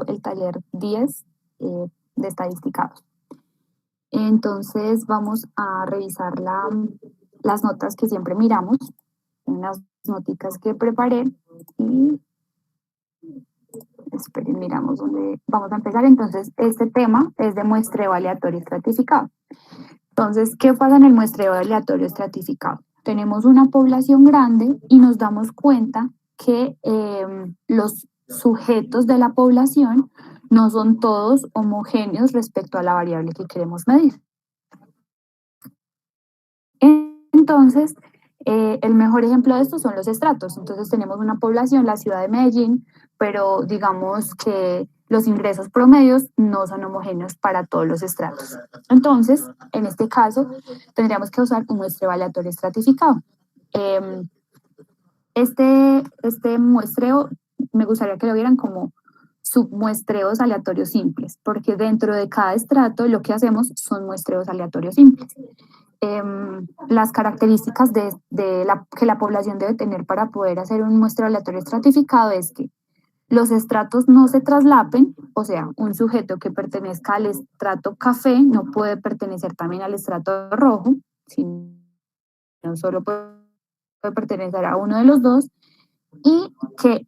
el taller 10 de estadisticados. Entonces vamos a revisar las notas que siempre miramos, unas noticas que preparé y esperen, miramos dónde vamos a empezar. Entonces este tema es de muestreo aleatorio estratificado. Entonces, ¿qué pasa en el muestreo aleatorio estratificado? Tenemos una población grande y nos damos cuenta que los sujetos de la población no son todos homogéneos respecto a la variable que queremos medir. Entonces, el mejor ejemplo de esto son los estratos. Entonces tenemos una población, la ciudad de Medellín, pero digamos que los ingresos promedios no son homogéneos para todos los estratos. Entonces, en este caso, tendríamos que usar un muestreo aleatorio estratificado. Este muestreo me gustaría que lo vieran como submuestreos aleatorios simples, porque dentro de cada estrato lo que hacemos son muestreos aleatorios simples. Las características que la población debe tener para poder hacer un muestreo aleatorio estratificado es que los estratos no se traslapen, o sea, un sujeto que pertenezca al estrato café no puede pertenecer también al estrato rojo, sino solo puede pertenecer a uno de los dos, y que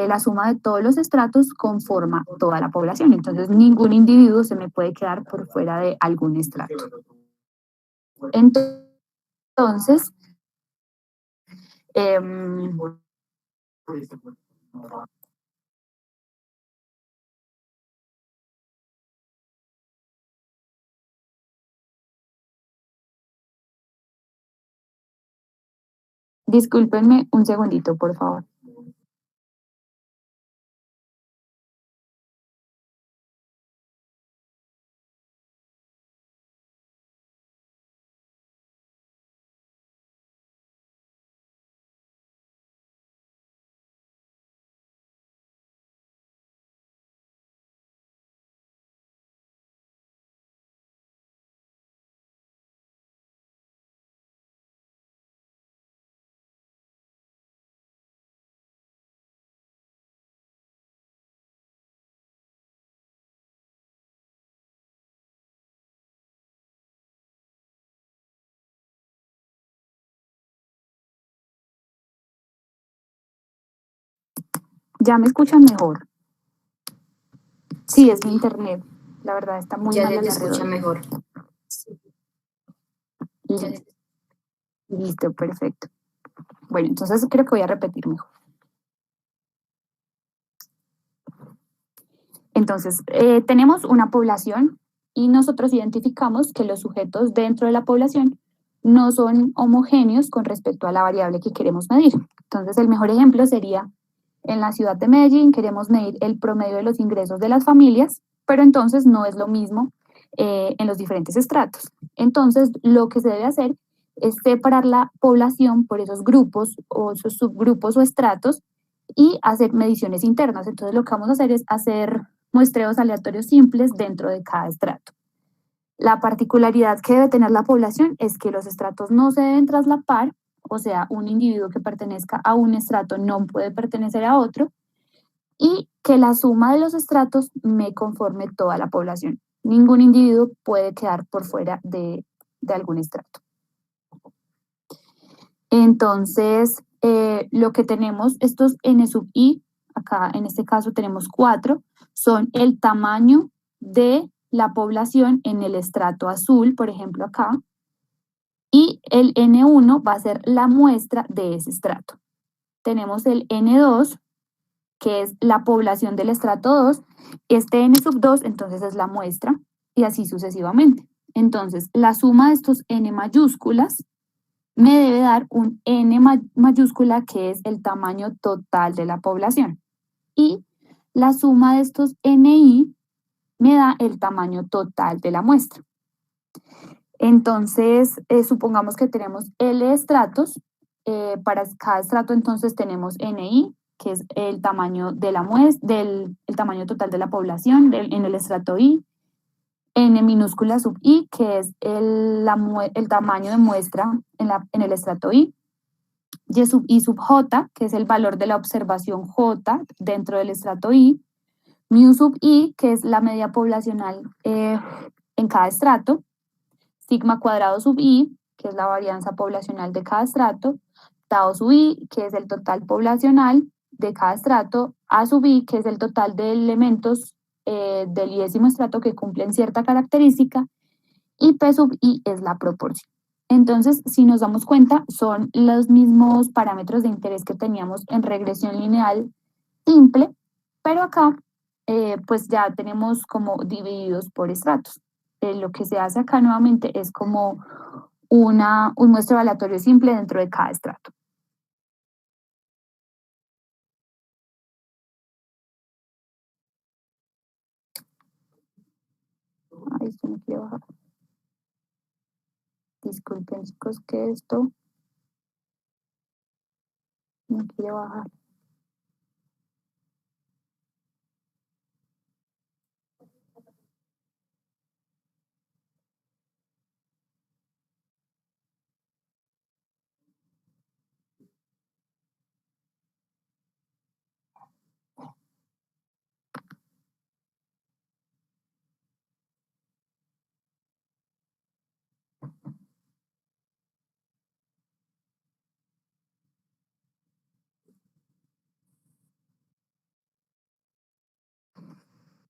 la suma de todos los estratos conforma toda la población. Entonces, ningún individuo se me puede quedar por fuera de algún estrato. Entonces, discúlpenme un segundito, por favor. ¿Ya me escuchan mejor? Sí, es mi internet. La verdad está muy mal. Ya te escucha mejor. Listo, perfecto. Bueno, entonces creo que voy a repetir mejor. Entonces, tenemos una población y nosotros identificamos que los sujetos dentro de la población no son homogéneos con respecto a la variable que queremos medir. Entonces, el mejor ejemplo sería en la ciudad de Medellín, queremos medir el promedio de los ingresos de las familias, pero entonces no es lo mismo en los diferentes estratos. Entonces, lo que se debe hacer es separar la población por esos grupos o esos subgrupos o estratos y hacer mediciones internas. Entonces, lo que vamos a hacer es hacer muestreos aleatorios simples dentro de cada estrato. La particularidad que debe tener la población es que los estratos no se deben traslapar, o sea, un individuo que pertenezca a un estrato no puede pertenecer a otro, y que la suma de los estratos me conforme toda la población. Ningún individuo puede quedar por fuera de algún estrato. Entonces, lo que tenemos, estos n sub i, acá en este caso tenemos 4, son el tamaño de la población en el estrato azul, por ejemplo acá, y el N1 va a ser la muestra de ese estrato. Tenemos el N2, que es la población del estrato 2, este N sub 2 entonces es la muestra, y así sucesivamente. Entonces, la suma de estos N mayúsculas me debe dar un N mayúscula, que es el tamaño total de la población. Y la suma de estos NI me da el tamaño total de la muestra. Entonces, supongamos que tenemos L estratos. Para cada estrato entonces tenemos NI, que es el tamaño de la muestra, el tamaño total de la población en el estrato I. N minúscula sub I, que es el tamaño de muestra en el estrato I. Y sub I sub J, que es el valor de la observación J dentro del estrato I. mu sub i, que es la media poblacional en cada estrato, sigma cuadrado sub i, que es la varianza poblacional de cada estrato, tau sub i, que es el total poblacional de cada estrato, a sub i, que es el total de elementos del 10º estrato que cumplen cierta característica, y P sub i es la proporción. Entonces, si nos damos cuenta, son los mismos parámetros de interés que teníamos en regresión lineal simple, pero acá pues ya tenemos como divididos por estratos. Lo que se hace acá nuevamente es como un muestreo aleatorio simple dentro de cada estrato. Ay, esto no quiere bajar. Disculpen, chicos, que esto no quiere bajar.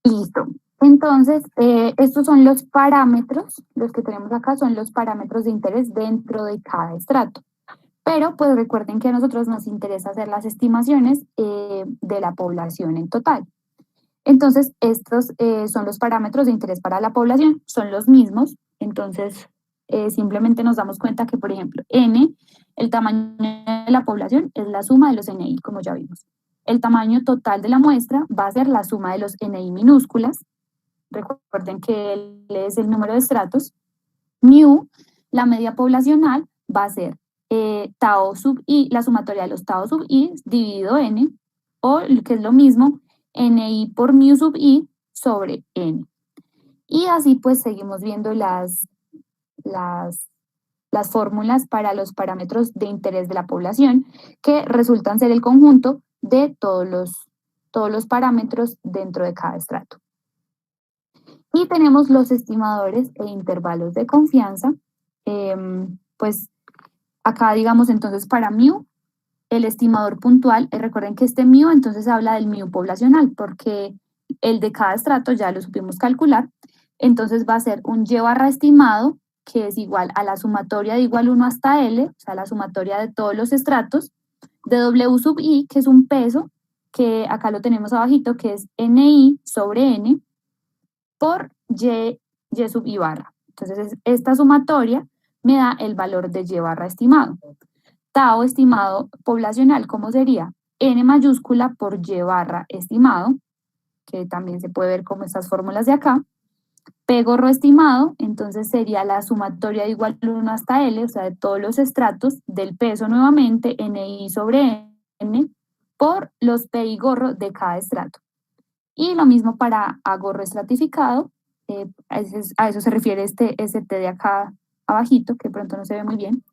Listo. Entonces, estos son los parámetros, los que tenemos acá son los parámetros de interés dentro de cada estrato. Pero pues recuerden que a nosotros nos interesa hacer las estimaciones de la población en total. Entonces, estos son los parámetros de interés para la población, son los mismos. Entonces, simplemente nos damos cuenta que, por ejemplo, n, el tamaño de la población es la suma de los NI, como ya vimos. El tamaño total de la muestra va a ser la suma de los NI minúsculas. Recuerden que L es el número de estratos. Mu, la media poblacional, va a ser tau sub i, la sumatoria de los tau sub i dividido n, o que es lo mismo, ni por mu sub i sobre n. Y así pues seguimos viendo las fórmulas para los parámetros de interés de la población, que resultan ser el conjunto de todos los parámetros dentro de cada estrato. Y tenemos los estimadores e intervalos de confianza. Pues acá digamos entonces para mu, el estimador puntual, recuerden que este mu entonces habla del mu poblacional, porque el de cada estrato ya lo supimos calcular, entonces va a ser un y barra estimado, que es igual a la sumatoria de igual 1 hasta L, o sea, la sumatoria de todos los estratos, de W sub I, que es un peso, que acá lo tenemos abajito, que es NI sobre N, por y sub I barra. Entonces, esta sumatoria me da el valor de y barra estimado. Tau estimado poblacional, ¿cómo sería? N mayúscula por y barra estimado, que también se puede ver como estas fórmulas de acá. P gorro estimado, entonces sería la sumatoria de igual 1 hasta L, o sea, de todos los estratos del peso nuevamente, NI sobre N, por los P y gorro de cada estrato. Y lo mismo para A gorro estratificado, a eso se refiere este ST de acá abajito, que pronto no se ve muy bien,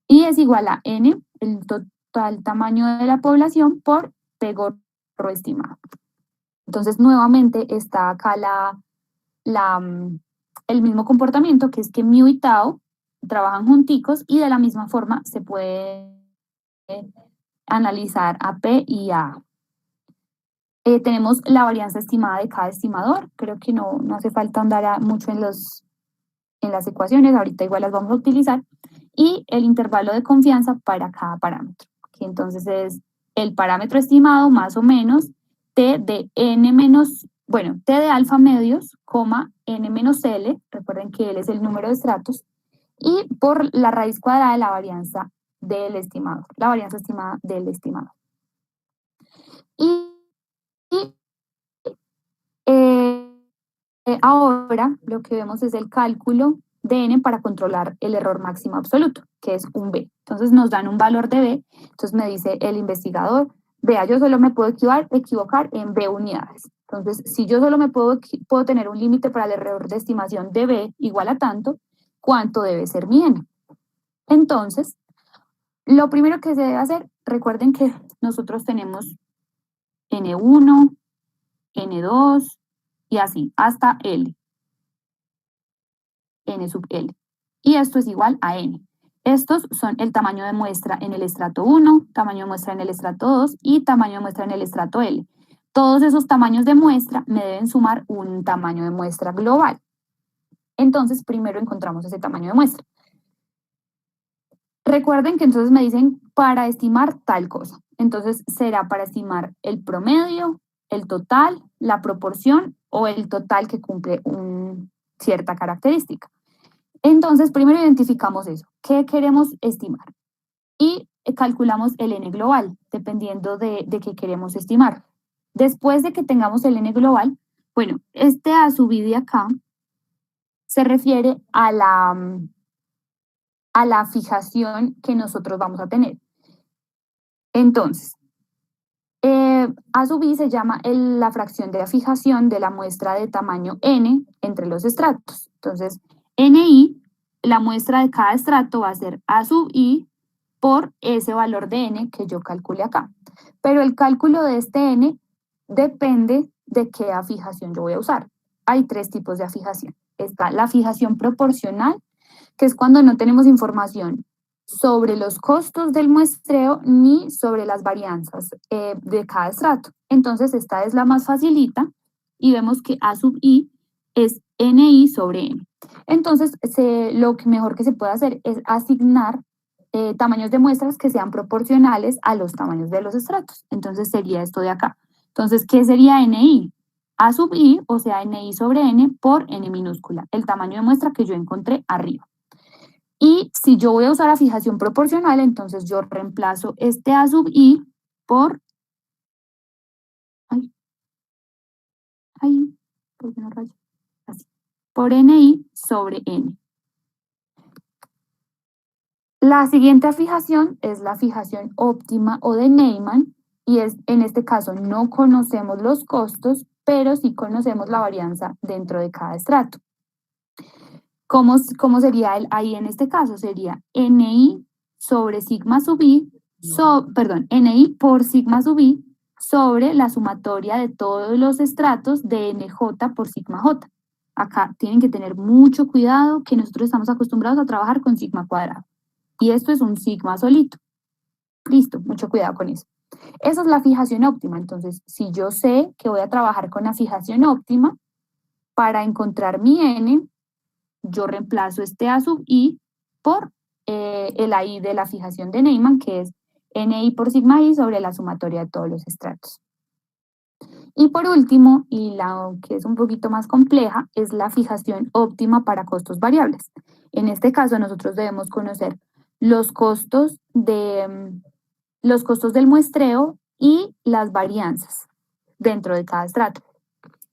y es igual a N, el total tamaño de la población, por P gorro estimado. Entonces, nuevamente está acá el mismo comportamiento, que es que mu y tau trabajan junticos, y de la misma forma se puede analizar a P y a A. Tenemos la varianza estimada de cada estimador. Creo que no hace falta andar mucho en las ecuaciones, ahorita igual las vamos a utilizar. Y el intervalo de confianza para cada parámetro, que entonces es el parámetro estimado más o menos t de n menos, bueno, t de alfa medios, n menos L, recuerden que L es el número de estratos, y por la raíz cuadrada de la varianza del estimador, la varianza estimada del estimador. Y ahora lo que vemos es el cálculo de n para controlar el error máximo absoluto, que es un b. Entonces nos dan un valor de b, entonces me dice el investigador, vea, yo solo me puedo equivocar en b unidades. Entonces, si yo solo puedo tener un límite para el error de estimación de b igual a tanto, ¿cuánto debe ser mi n? Entonces, lo primero que se debe hacer, recuerden que nosotros tenemos n1, N2 y así, hasta L, N sub L. Y esto es igual a N. Estos son el tamaño de muestra en el estrato 1, tamaño de muestra en el estrato 2 y tamaño de muestra en el estrato L. Todos esos tamaños de muestra me deben sumar un tamaño de muestra global. Entonces, primero encontramos ese tamaño de muestra. Recuerden que entonces me dicen para estimar tal cosa. Entonces, será para estimar el promedio, el total, la proporción o el total que cumple cierta característica. Entonces, primero identificamos eso. ¿Qué queremos estimar? Y calculamos el n global, dependiendo de qué queremos estimar. Después de que tengamos el n global, bueno, este a sub i de acá se refiere a la fijación que nosotros vamos a tener. Entonces, a sub i se llama la fracción de la fijación de la muestra de tamaño n entre los estratos. Entonces, ni, la muestra de cada estrato va a ser a sub i por ese valor de n que yo calcule acá. Pero el cálculo de este n depende de qué afijación yo voy a usar. Hay tres tipos de afijación. Está la fijación proporcional, que es cuando no tenemos información sobre los costos del muestreo ni sobre las varianzas de cada estrato. Entonces, esta es la más facilita y vemos que A sub i es ni sobre n. Entonces, lo mejor que se puede hacer es asignar tamaños de muestras que sean proporcionales a los tamaños de los estratos. Entonces, sería esto de acá. Entonces, ¿qué sería ni? A sub i, o sea, ni sobre n por n minúscula, el tamaño de muestra que yo encontré arriba. Y si yo voy a usar la fijación proporcional, entonces yo reemplazo este A sub i por... ¿por qué no rayo? Así. Por ni sobre n. La siguiente fijación es la fijación óptima o de Neyman, y en este caso no conocemos los costos, pero sí conocemos la varianza dentro de cada estrato. ¿Cómo sería ahí en este caso? Sería ni sobre sigma sub i, ni por sigma sub i sobre la sumatoria de todos los estratos de nj por sigma j. Acá tienen que tener mucho cuidado que nosotros estamos acostumbrados a trabajar con sigma cuadrado. Y esto es un sigma solito. Listo, mucho cuidado con eso. Esa es la fijación óptima. Entonces, si yo sé que voy a trabajar con la fijación óptima, para encontrar mi n, yo reemplazo este A sub i por el AI de la fijación de Neyman, que es ni por sigma i sobre la sumatoria de todos los estratos. Y por último, y la que es un poquito más compleja, es la fijación óptima para costos variables. En este caso, nosotros debemos conocer los costos del muestreo y las varianzas dentro de cada estrato.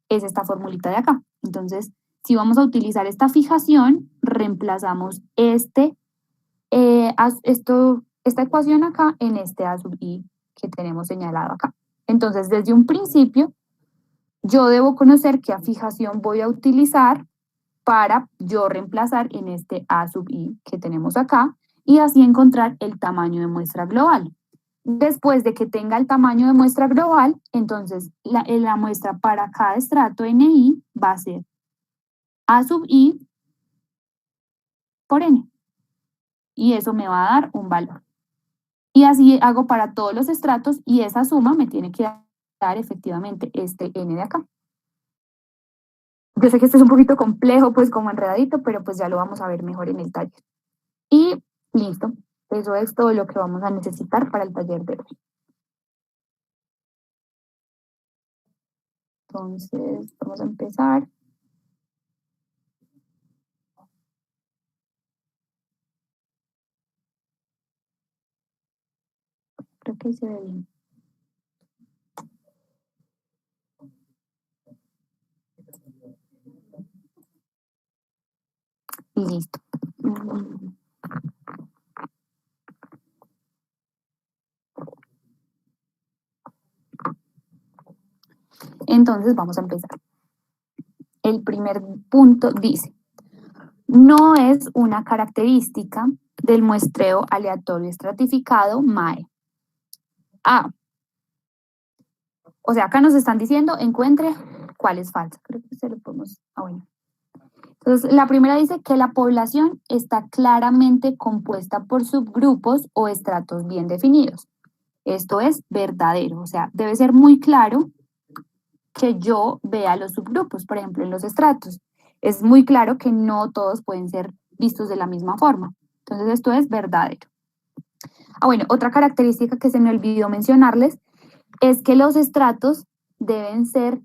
Es esta formulita de acá. Entonces, si vamos a utilizar esta fijación, reemplazamos esta ecuación acá en este A sub i que tenemos señalado acá. Entonces, desde un principio, yo debo conocer qué fijación voy a utilizar para yo reemplazar en este A sub i que tenemos acá y así encontrar el tamaño de muestra global. Después de que tenga el tamaño de muestra global, entonces la muestra para cada estrato ni va a ser A sub i por n. Y eso me va a dar un valor. Y así hago para todos los estratos y esa suma me tiene que dar efectivamente este n de acá. Yo sé que esto es un poquito complejo, pues como enredadito, pero pues ya lo vamos a ver mejor en el taller. Y listo, eso es todo lo que vamos a necesitar para el taller de hoy. Entonces, vamos a empezar. Creo que se ve bien. Listo. Entonces vamos a empezar. El primer punto dice, no es una característica del muestreo aleatorio estratificado MAE. A. O sea, acá nos están diciendo, encuentre cuál es falsa. Creo que se lo podemos, bueno. Entonces, la primera dice que la población está claramente compuesta por subgrupos o estratos bien definidos. Esto es verdadero, o sea, debe ser muy claro que yo vea los subgrupos, por ejemplo, en los estratos. Es muy claro que no todos pueden ser vistos de la misma forma. Entonces, esto es verdadero. Bueno, otra característica que se me olvidó mencionarles es que los estratos deben ser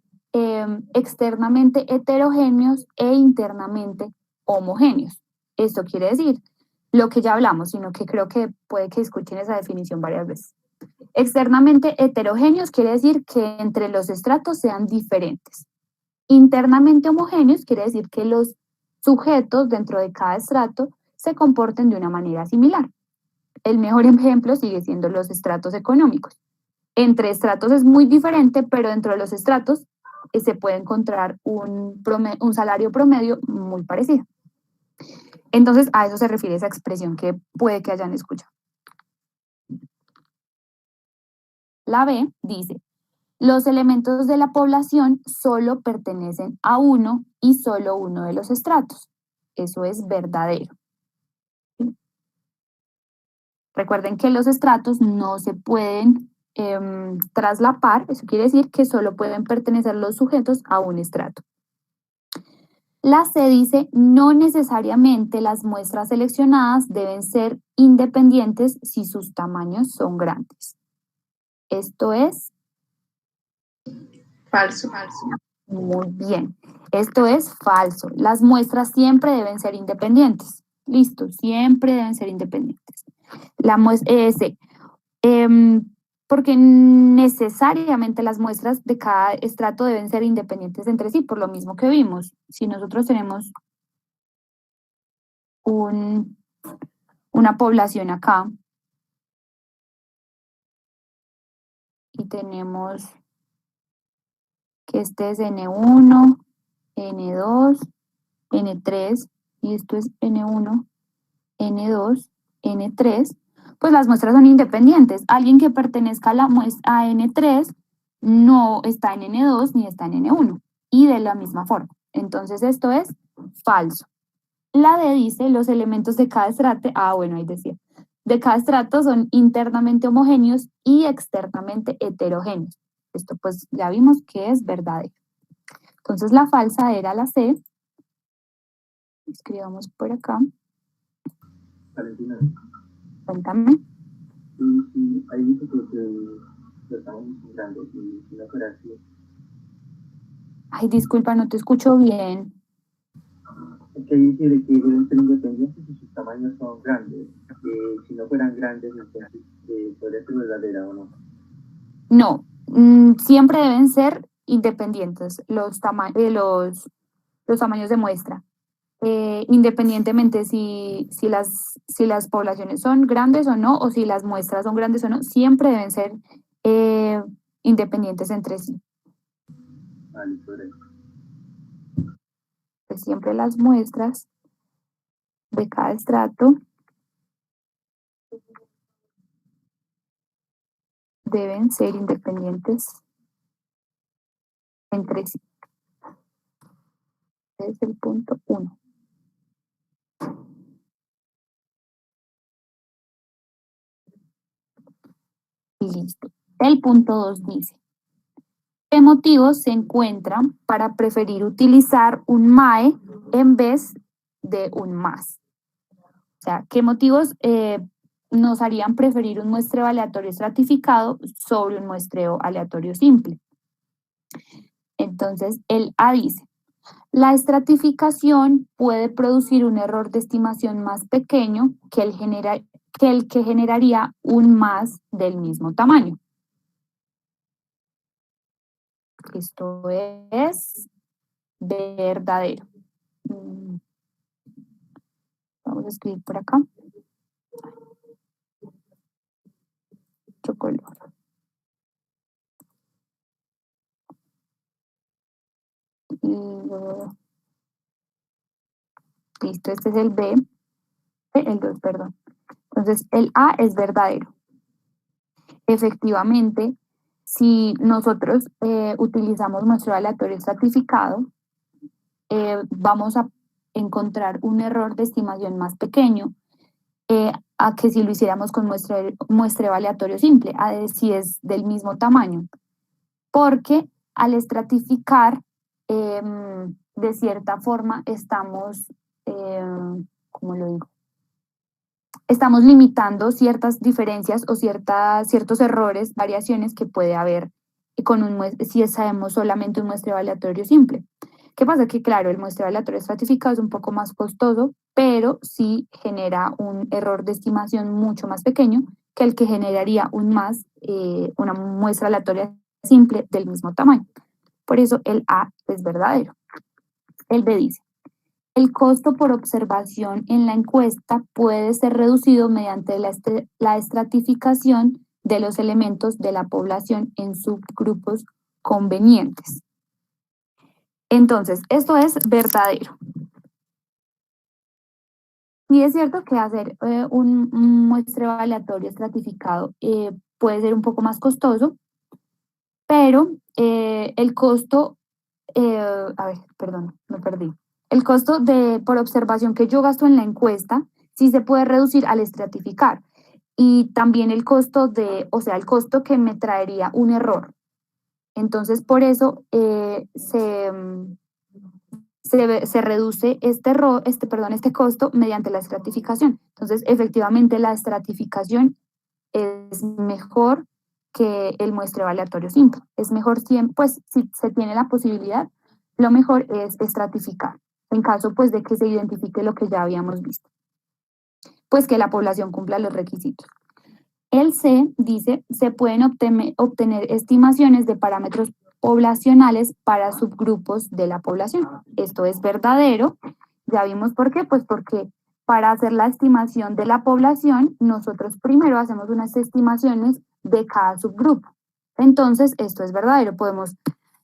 externamente heterogéneos e internamente homogéneos. Esto quiere decir lo que ya hablamos, sino que creo que puede que escuchen esa definición varias veces. Externamente heterogéneos quiere decir que entre los estratos sean diferentes. Internamente homogéneos quiere decir que los sujetos dentro de cada estrato se comporten de una manera similar. El mejor ejemplo sigue siendo los estratos económicos. Entre estratos es muy diferente, pero dentro de los estratos se puede encontrar un salario promedio muy parecido. Entonces, a eso se refiere esa expresión que puede que hayan escuchado. La B dice, los elementos de la población solo pertenecen a uno y solo uno de los estratos. Eso es verdadero. ¿Sí? Recuerden que los estratos no se pueden traslapar, eso quiere decir que solo pueden pertenecer los sujetos a un estrato. La C dice, no necesariamente las muestras seleccionadas deben ser independientes si sus tamaños son grandes. Esto es falso. Muy bien. Esto es falso. Las muestras siempre deben ser independientes. Listo, siempre deben ser independientes. La muestra C. Porque necesariamente las muestras de cada estrato deben ser independientes entre sí, por lo mismo que vimos. Si nosotros tenemos una población acá y tenemos que este es N1, N2, N3 y esto es N1, N2, N3, pues las muestras son independientes. Alguien que pertenezca a la muestra a N3 no está en N2 ni está en N1 y de la misma forma. Entonces esto es falso. La D dice los elementos de cada estrato, bueno, ahí decía, de cada estrato son internamente homogéneos y externamente heterogéneos. Esto pues ya vimos que es verdadero. Entonces la falsa era la C. Escribamos por acá. Valentina, Cuéntame. y ahí dice que los tamaños son grandes y si no fuera así. Ay, disculpa, no te escucho bien. Es que ahí dice que deben ser independientes y sus tamaños son grandes. Si no fueran grandes, entonces podría ser verdadera o no. No, siempre deben ser independientes los tamaños de muestra. Independientemente si las poblaciones son grandes o no, o si las muestras son grandes o no, siempre deben ser independientes entre sí. Vale, correcto. Pues siempre las muestras de cada estrato deben ser independientes entre sí. Ese es el punto 1. Listo. El punto 2 dice, ¿qué motivos se encuentran para preferir utilizar un MAE en vez de un MAS? O sea, ¿qué motivos nos harían preferir un muestreo aleatorio estratificado sobre un muestreo aleatorio simple? Entonces, el A dice, la estratificación puede producir un error de estimación más pequeño que el que generaría un MAS del mismo tamaño. Esto es verdadero. Vamos a escribir por acá. Otro color. Listo, este es el B. El 2, perdón. Entonces, el A es verdadero. Efectivamente, Si nosotros utilizamos muestreo aleatorio estratificado, vamos a encontrar un error de estimación más pequeño a que si lo hiciéramos con muestreo aleatorio simple, si es del mismo tamaño. Porque al estratificar, de cierta forma estamos, ¿cómo lo digo? Estamos limitando ciertas diferencias o ciertos errores, variaciones que puede haber si sabemos solamente un muestreo aleatorio simple. ¿Qué pasa? Que claro, el muestreo aleatorio estratificado es un poco más costoso, pero sí genera un error de estimación mucho más pequeño que el que generaría una muestra aleatoria simple del mismo tamaño. Por eso el A es verdadero. El B dice: el costo por observación en la encuesta puede ser reducido mediante la estratificación de los elementos de la población en subgrupos convenientes. Entonces, esto es verdadero. Y es cierto que hacer un muestreo aleatorio estratificado puede ser un poco más costoso, pero el costo, me perdí. El costo por observación que yo gasto en la encuesta sí se puede reducir al estratificar. Y también el costo el costo que me traería un error. Entonces, por eso se reduce este costo mediante la estratificación. Entonces, efectivamente, la estratificación es mejor que el muestreo aleatorio simple. Es mejor siempre, pues, si se tiene la posibilidad, lo mejor es estratificar, en caso, pues, de que se identifique lo que ya habíamos visto, pues, que la población cumpla los requisitos. El C dice: se pueden obtener estimaciones de parámetros poblacionales para subgrupos de la población. Esto es verdadero. Ya vimos por qué, pues porque para hacer la estimación de la población, nosotros primero hacemos unas estimaciones de cada subgrupo. Entonces, esto es verdadero. Podemos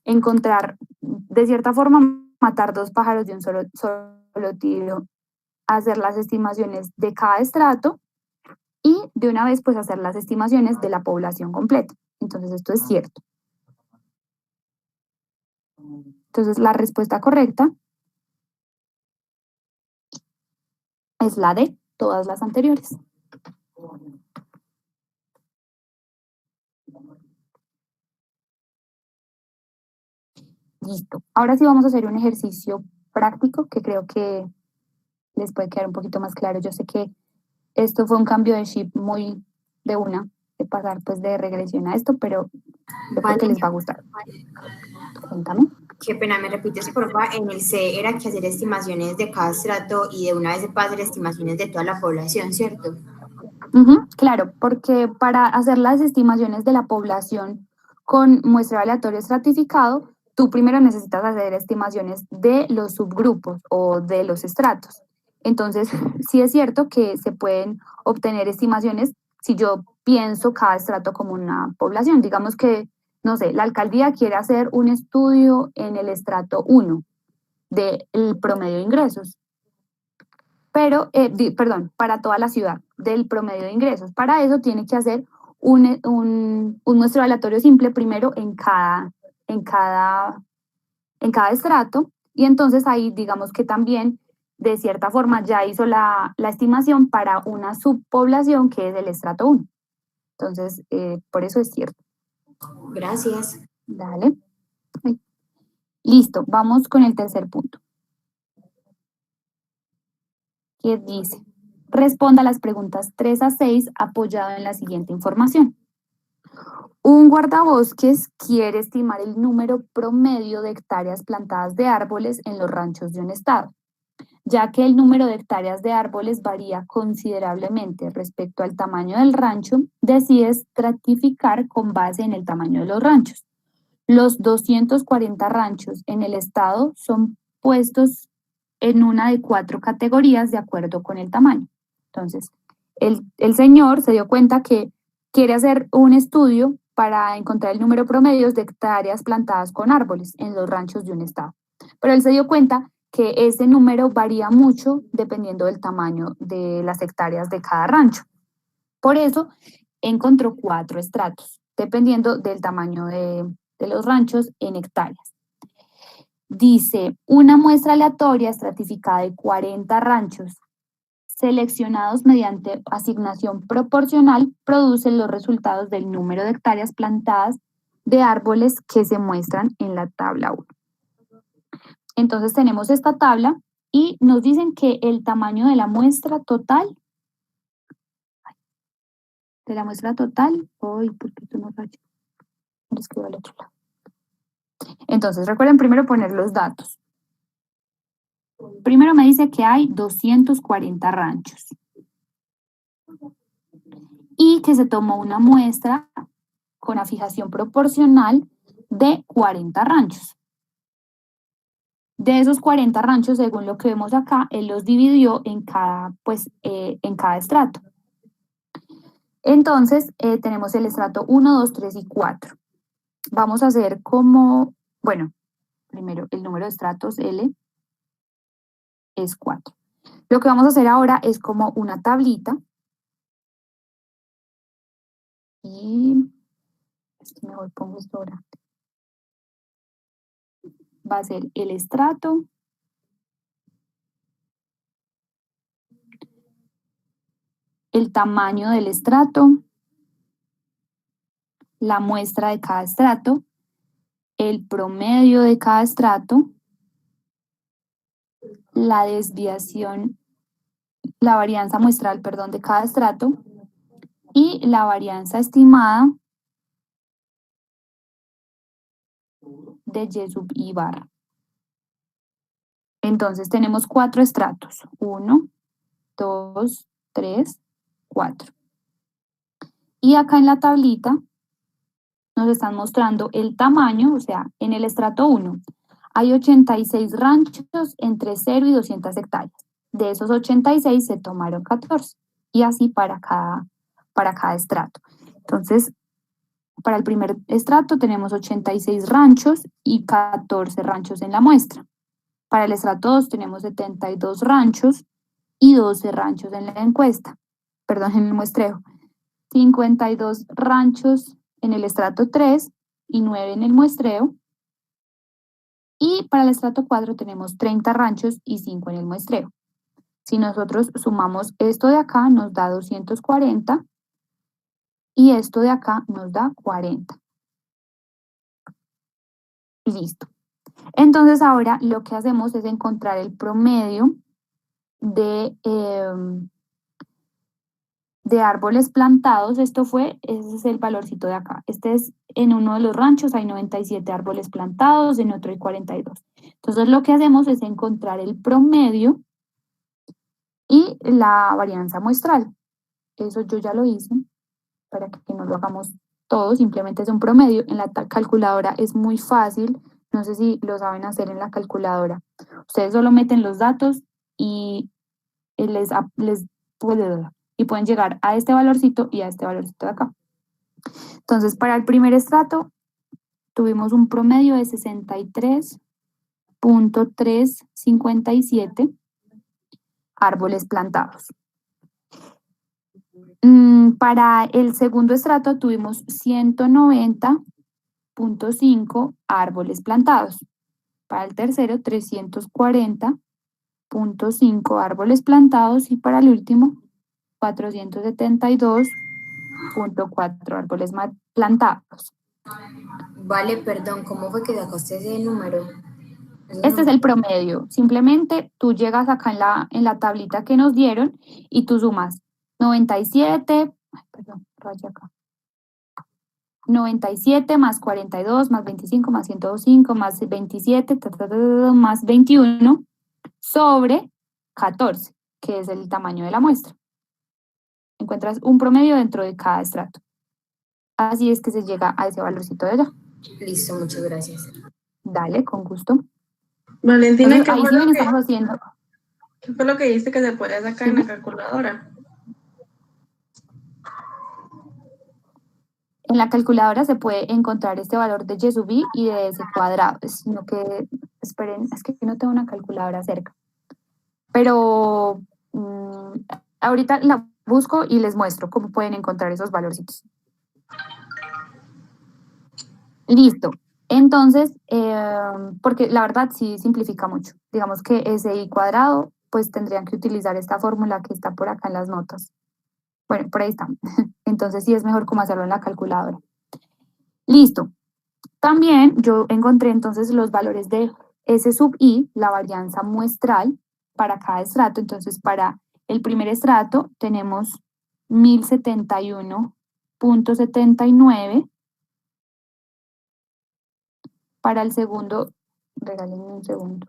encontrar, de cierta forma, matar dos pájaros de un solo tiro, hacer las estimaciones de cada estrato y de una vez pues hacer las estimaciones de la población completa. Entonces esto es cierto. Entonces la respuesta correcta es la de todas las anteriores. Listo. Ahora sí vamos a hacer un ejercicio práctico que creo que les puede quedar un poquito más claro. Yo sé que esto fue un cambio de chip muy de pasar pues de regresión a esto, pero yo creo que les va a gustar. Cuéntame. Qué pena, me repites, por favor. En el C era que hacer estimaciones de cada estrato y de una vez se puede hacer estimaciones de toda la población, ¿cierto? Claro, porque para hacer las estimaciones de la población con muestreo aleatorio estratificado, tú primero necesitas hacer estimaciones de los subgrupos o de los estratos. Entonces, sí es cierto que se pueden obtener estimaciones si yo pienso cada estrato como una población. Digamos que, no sé, la alcaldía quiere hacer un estudio en el estrato 1 del promedio de ingresos. Pero, para toda la ciudad, del promedio de ingresos. Para eso tiene que hacer un muestreo aleatorio simple primero en cada estrato, y entonces ahí digamos que también de cierta forma ya hizo la estimación para una subpoblación que es el estrato 1. Entonces, por eso es cierto. Gracias. Dale. Listo, vamos con el tercer punto. Que dice: responda a las preguntas 3 a 6 apoyado en la siguiente información. Un guardabosques quiere estimar el número promedio de hectáreas plantadas de árboles en los ranchos de un estado, ya que el número de hectáreas de árboles varía considerablemente respecto al tamaño del rancho. Decide estratificar con base en el tamaño de los ranchos. Los 240 ranchos en el estado son puestos en una de 4 categorías de acuerdo con el tamaño. Entonces, el señor se dio cuenta que quiere hacer un estudio para encontrar el número promedio de hectáreas plantadas con árboles en los ranchos de un estado. Pero él se dio cuenta que ese número varía mucho dependiendo del tamaño de las hectáreas de cada rancho. Por eso, encontró 4 estratos. dependiendo del tamaño de los ranchos en hectáreas. Dice, una muestra aleatoria estratificada de 40 ranchos seleccionados mediante asignación proporcional produce los resultados del número de hectáreas plantadas de árboles que se muestran en la tabla 1. Entonces tenemos esta tabla y nos dicen que el tamaño de la muestra total, uy, ¿por qué tú no rayas? Lo escribo al otro lado. Entonces recuerden primero poner los datos. Primero me dice que hay 240 ranchos y que se tomó una muestra con la fijación proporcional de 40 ranchos. De esos 40 ranchos, según lo que vemos acá, él los dividió en cada estrato. Entonces, tenemos el estrato 1, 2, 3 y 4. Vamos a hacer como, bueno, primero el número de estratos L es 4. Lo que vamos a hacer ahora es como una tablita. Y es que mejor pongo esto ahora. Va a ser el estrato, el tamaño del estrato, la muestra de cada estrato, el promedio de cada estrato, la desviación, la varianza muestral, perdón, de cada estrato y la varianza estimada de Y sub I barra. Entonces tenemos 4 estratos, 1, 2, 3, 4. Y acá en la tablita nos están mostrando el tamaño, o sea, en el estrato 1 hay 86 ranchos entre 0 y 200 hectáreas. De esos 86 se tomaron 14 y así para cada estrato. Entonces, para el primer estrato tenemos 86 ranchos y 14 ranchos en la muestra. Para el estrato 2 tenemos 72 ranchos y 12 ranchos en la encuesta, perdón, en el muestreo. 52 ranchos en el estrato 3 y 9 en el muestreo. Y para el estrato 4 tenemos 30 ranchos y 5 en el muestreo. Si nosotros sumamos esto de acá, nos da 240 y esto de acá nos da 40. Listo. Entonces ahora lo que hacemos es encontrar el promedio de árboles plantados. Ese es el valorcito de acá. Este es en uno de los ranchos hay 97 árboles plantados, en otro hay 42. Entonces lo que hacemos es encontrar el promedio y la varianza muestral. Eso yo ya lo hice para que no lo hagamos todo, simplemente es un promedio. En la calculadora es muy fácil, no sé si lo saben hacer en la calculadora. Ustedes solo meten los datos y pueden llegar a este valorcito y a este valorcito de acá. Entonces, para el primer estrato tuvimos un promedio de 63.357 árboles plantados. Para el segundo estrato tuvimos 190.5 árboles plantados. Para el tercero, 340.5 árboles plantados. Y para el último, 472.4 árboles plantados. Vale, perdón, ¿cómo fue que sacaste ese número? Este es el promedio. Simplemente tú llegas acá en la tablita que nos dieron y tú sumas 97, perdón, raya acá. 97 más 42 más 25 más 105 más 27 más 21 sobre 14, que es el tamaño de la muestra. Encuentras un promedio dentro de cada estrato. Así es que se llega a ese valorcito de allá. Listo, muchas gracias. Dale, con gusto. Valentina, Entonces, ahí sí bien estamos haciendo. ¿Qué fue lo que dijiste que se podía sacar en la calculadora? En la calculadora se puede encontrar este valor de Y sub I y de S cuadrado, sino que, esperen, es que no tengo una calculadora cerca. Pero ahorita la busco y les muestro cómo pueden encontrar esos valorcitos. Listo. Entonces, porque la verdad sí simplifica mucho. Digamos que SI cuadrado, pues tendrían que utilizar esta fórmula que está por acá en las notas. Bueno, por ahí está. Entonces sí es mejor como hacerlo en la calculadora. Listo. También yo encontré entonces los valores de S sub I, la varianza muestral para cada estrato. Entonces, para el primer estrato tenemos 1071.79. Para el segundo, regálenme un segundo.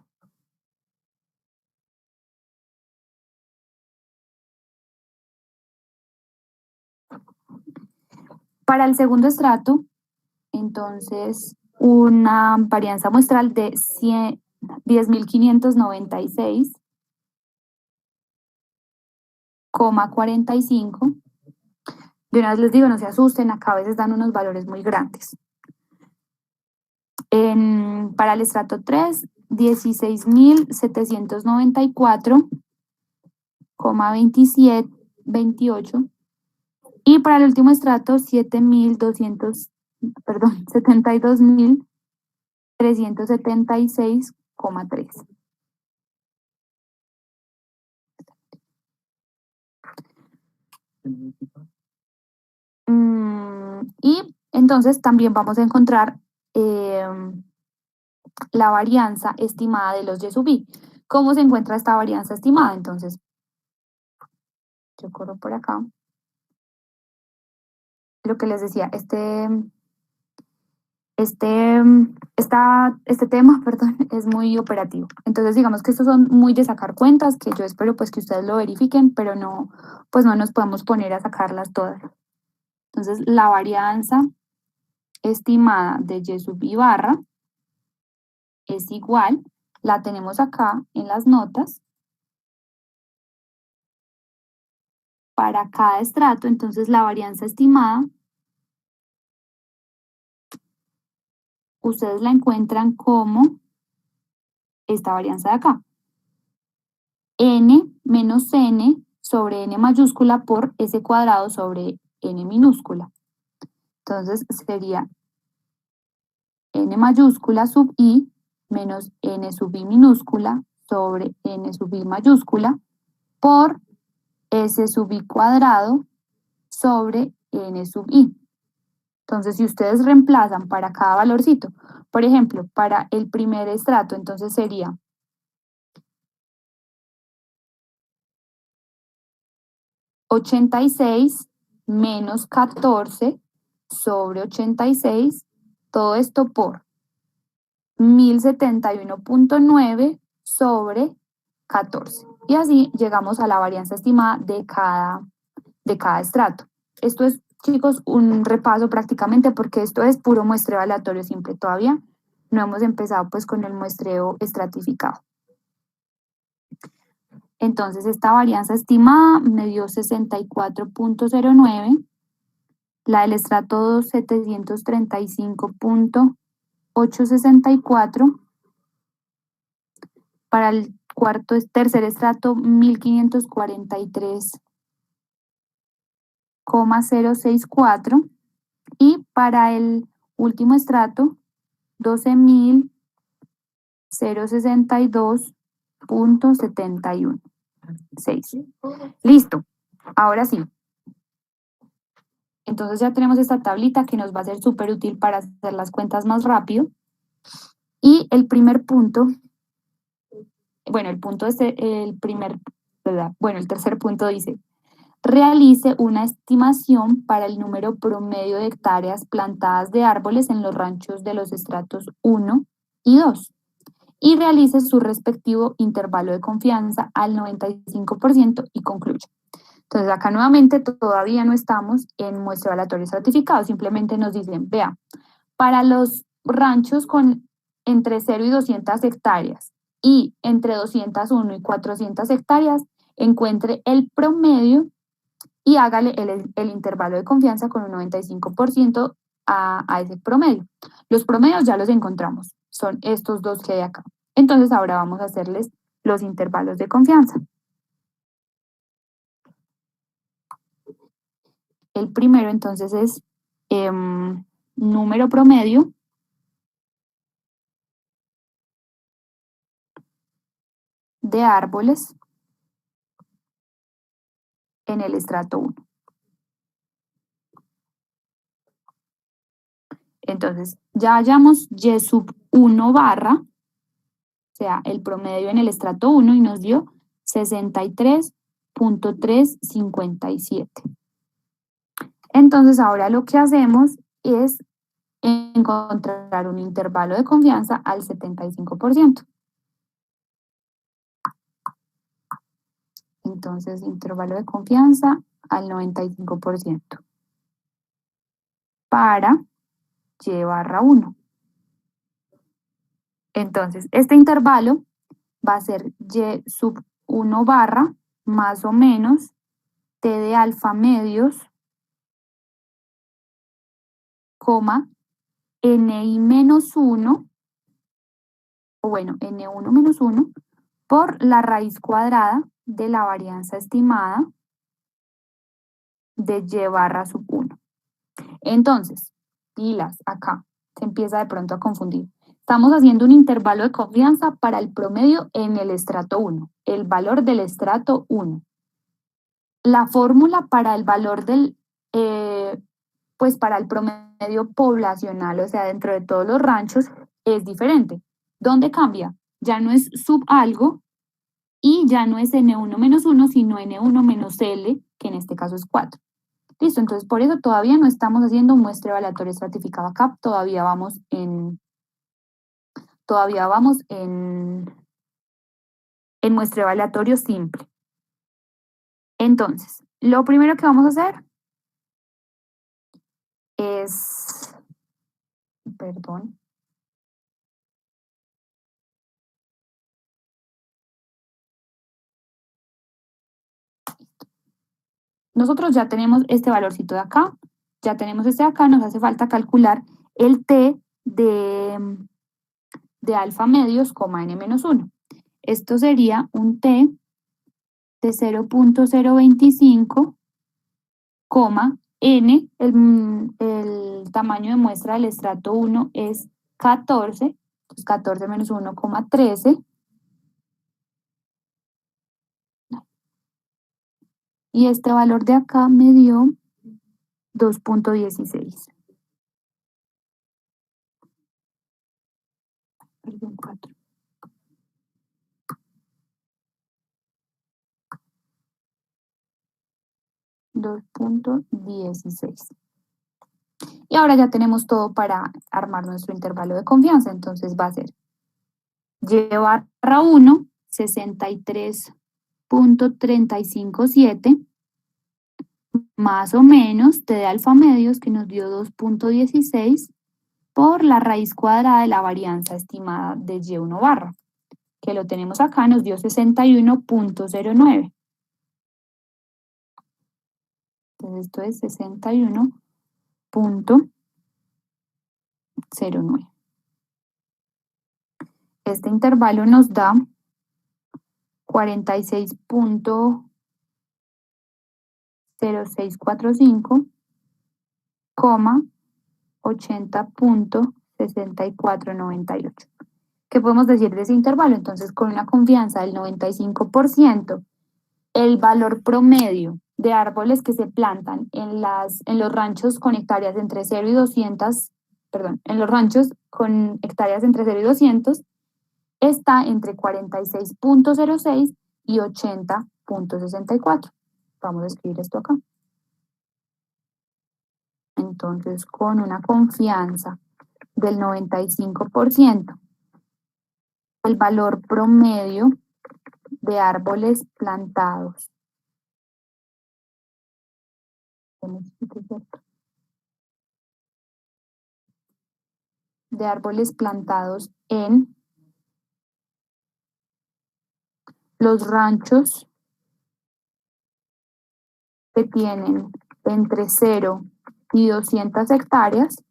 Para el segundo estrato, entonces, una varianza muestral de 10.596,45. De una vez les digo, no se asusten, acá a veces dan unos valores muy grandes. Para el estrato 3, 16.794,28. Y para el último estrato, 72.376,3. Y entonces también vamos a encontrar la varianza estimada de los Y sub I. ¿Cómo se encuentra esta varianza estimada? Entonces, yo corro por acá. Lo que les decía, este tema, perdón, es muy operativo. Entonces, digamos que estos son muy de sacar cuentas, que yo espero pues que ustedes lo verifiquen, pero no, pues no nos podemos poner a sacarlas todas. Entonces, la varianza estimada de Y sub I barra es igual, la tenemos acá en las notas, para cada estrato. Entonces, la varianza estimada, ustedes la encuentran como esta varianza de acá. N menos N sobre N mayúscula por S cuadrado sobre N minúscula. Entonces sería N mayúscula sub I menos N sub I minúscula sobre N sub I mayúscula por S sub I cuadrado sobre N sub I. Entonces, si ustedes reemplazan para cada valorcito, por ejemplo, para el primer estrato, entonces sería 86 menos 14 sobre 86, todo esto por 1071.9 sobre 14. Y así llegamos a la varianza estimada de cada estrato. Esto es, chicos, un repaso prácticamente porque esto es puro muestreo aleatorio simple. Todavía no hemos empezado pues con el muestreo estratificado. Entonces, esta varianza estimada me dio 64.09, la del estrato 2, 735.864, para el tercer estrato, 1543,064, y para el último estrato, 12.062.71. 6. Listo. Ahora sí. Entonces ya tenemos esta tablita que nos va a ser súper útil para hacer las cuentas más rápido. Y el primer punto, bueno, el tercer punto dice, realice una estimación para el número promedio de hectáreas plantadas de árboles en los ranchos de los estratos 1 y 2 y realice su respectivo intervalo de confianza al 95% y concluya. Entonces acá nuevamente todavía no estamos en muestreo aleatorio estratificado, simplemente nos dicen, vea, para los ranchos con entre 0 y 200 hectáreas y entre 201 y 400 hectáreas, encuentre el promedio y hágale el intervalo de confianza con un 95% a ese promedio. Los promedios ya los encontramos, son estos dos que hay acá. Entonces ahora vamos a hacerles los intervalos de confianza. El primero entonces es número promedio de árboles en el estrato 1. Entonces, ya hallamos Y sub 1 barra, o sea, el promedio en el estrato 1 y nos dio 63.357. Entonces, ahora lo que hacemos es encontrar un intervalo de confianza al 75%. Entonces, intervalo de confianza al 95% para Y barra 1. Entonces, este intervalo va a ser Y sub 1 barra más o menos T de alfa medios, coma, Ni menos 1, o bueno, N1 menos 1, por la raíz cuadrada de la varianza estimada de Y barra sub 1. Entonces, pilas, acá se empieza de pronto a confundir. Estamos haciendo un intervalo de confianza para el promedio en el estrato 1, el valor del estrato 1. La fórmula para el valor del, pues para el promedio poblacional, o sea, dentro de todos los ranchos, es diferente. ¿Dónde cambia? Ya no es sub algo y ya no es N1 menos 1, sino N1 menos L, que en este caso es 4. Listo, entonces por eso todavía no estamos haciendo un muestreo aleatorio estratificado acá, todavía vamos en muestreo aleatorio simple. Entonces, lo primero que vamos a hacer es, perdón, nosotros ya tenemos este valorcito de acá, ya tenemos este de acá, nos hace falta calcular el T de alfa medios, N menos 1. Esto sería un T de 0.025, N, el tamaño de muestra del estrato 1 es 14, entonces 14 menos 1, 13. Y este valor de acá me dio 2.16. Perdón, 4. 2.16. Y ahora ya tenemos todo para armar nuestro intervalo de confianza. Entonces va a ser Y barra 1, 63.357, más o menos T de alfa medios, que nos dio 2.16, por la raíz cuadrada de la varianza estimada de Y1 barra, que lo tenemos acá, nos dio 61.09. Entonces esto es 61.09. Este intervalo nos da 46.0645, 80.6498. ¿Qué podemos decir de ese intervalo? Entonces, con una confianza del 95%, el valor promedio de árboles que se plantan en los ranchos con hectáreas entre 0 y 200, en los ranchos con hectáreas entre 0 y 200, está entre 46.06 y 80.64. Vamos a escribir esto acá. Entonces, con una confianza del 95%, el valor promedio de árboles plantados en los ranchos que tienen entre 0 y 200 hectáreas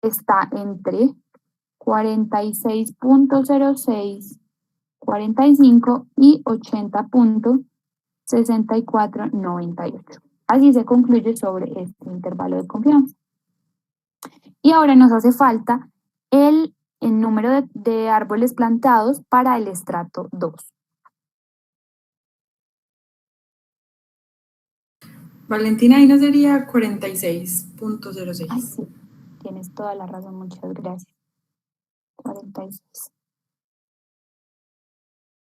está entre 46.06, 45 y 80.6498. Así se concluye sobre este intervalo de confianza. Y ahora nos hace falta el en número de árboles plantados para el estrato 2. Valentina, ahí no sería 46.06. Ay, sí, tienes toda la razón, muchas gracias. 46.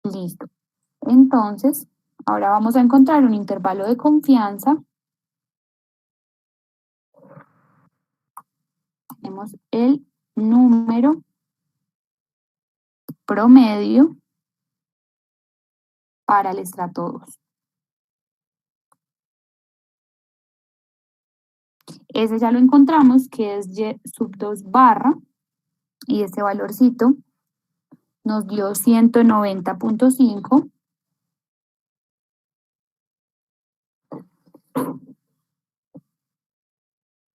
Listo. Entonces, ahora vamos a encontrar un intervalo de confianza. Tenemos el número promedio para el estrato 2. Ese ya lo encontramos, que es y sub 2 barra, y este valorcito nos dio 190.5.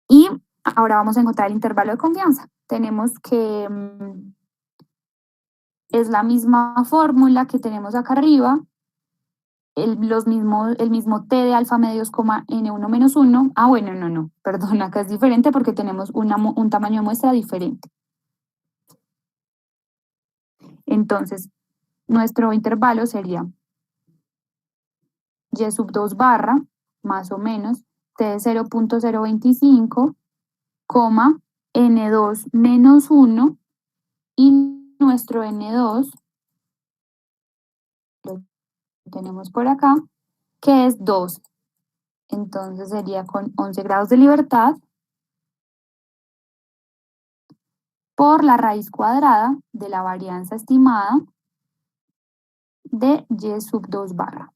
Y ahora vamos a encontrar el intervalo de confianza. Tenemos que es la misma fórmula que tenemos acá arriba, el mismo T de alfa medios, N1 menos 1. Ah, bueno, no, perdón, acá es diferente porque tenemos un tamaño de muestra diferente. Entonces, nuestro intervalo sería y sub 2 barra, más o menos, T de 0.025, N2 menos 1, y nuestro N2 lo tenemos por acá, que es 2. Entonces sería con 11 grados de libertad por la raíz cuadrada de la varianza estimada de y sub 2 barra.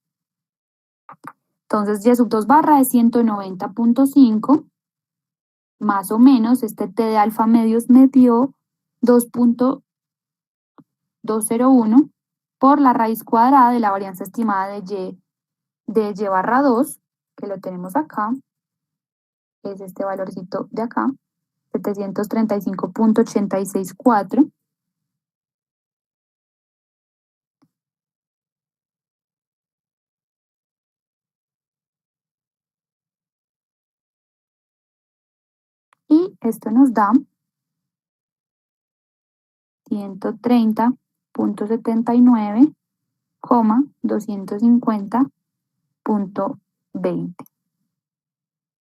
Entonces y sub 2 barra es 190.5, más o menos este T de alfa medios me dio 2.201 por la raíz cuadrada de la varianza estimada de y barra 2, que lo tenemos acá, es este valorcito de acá, 735.864. Y esto nos da 130.79, 250.20.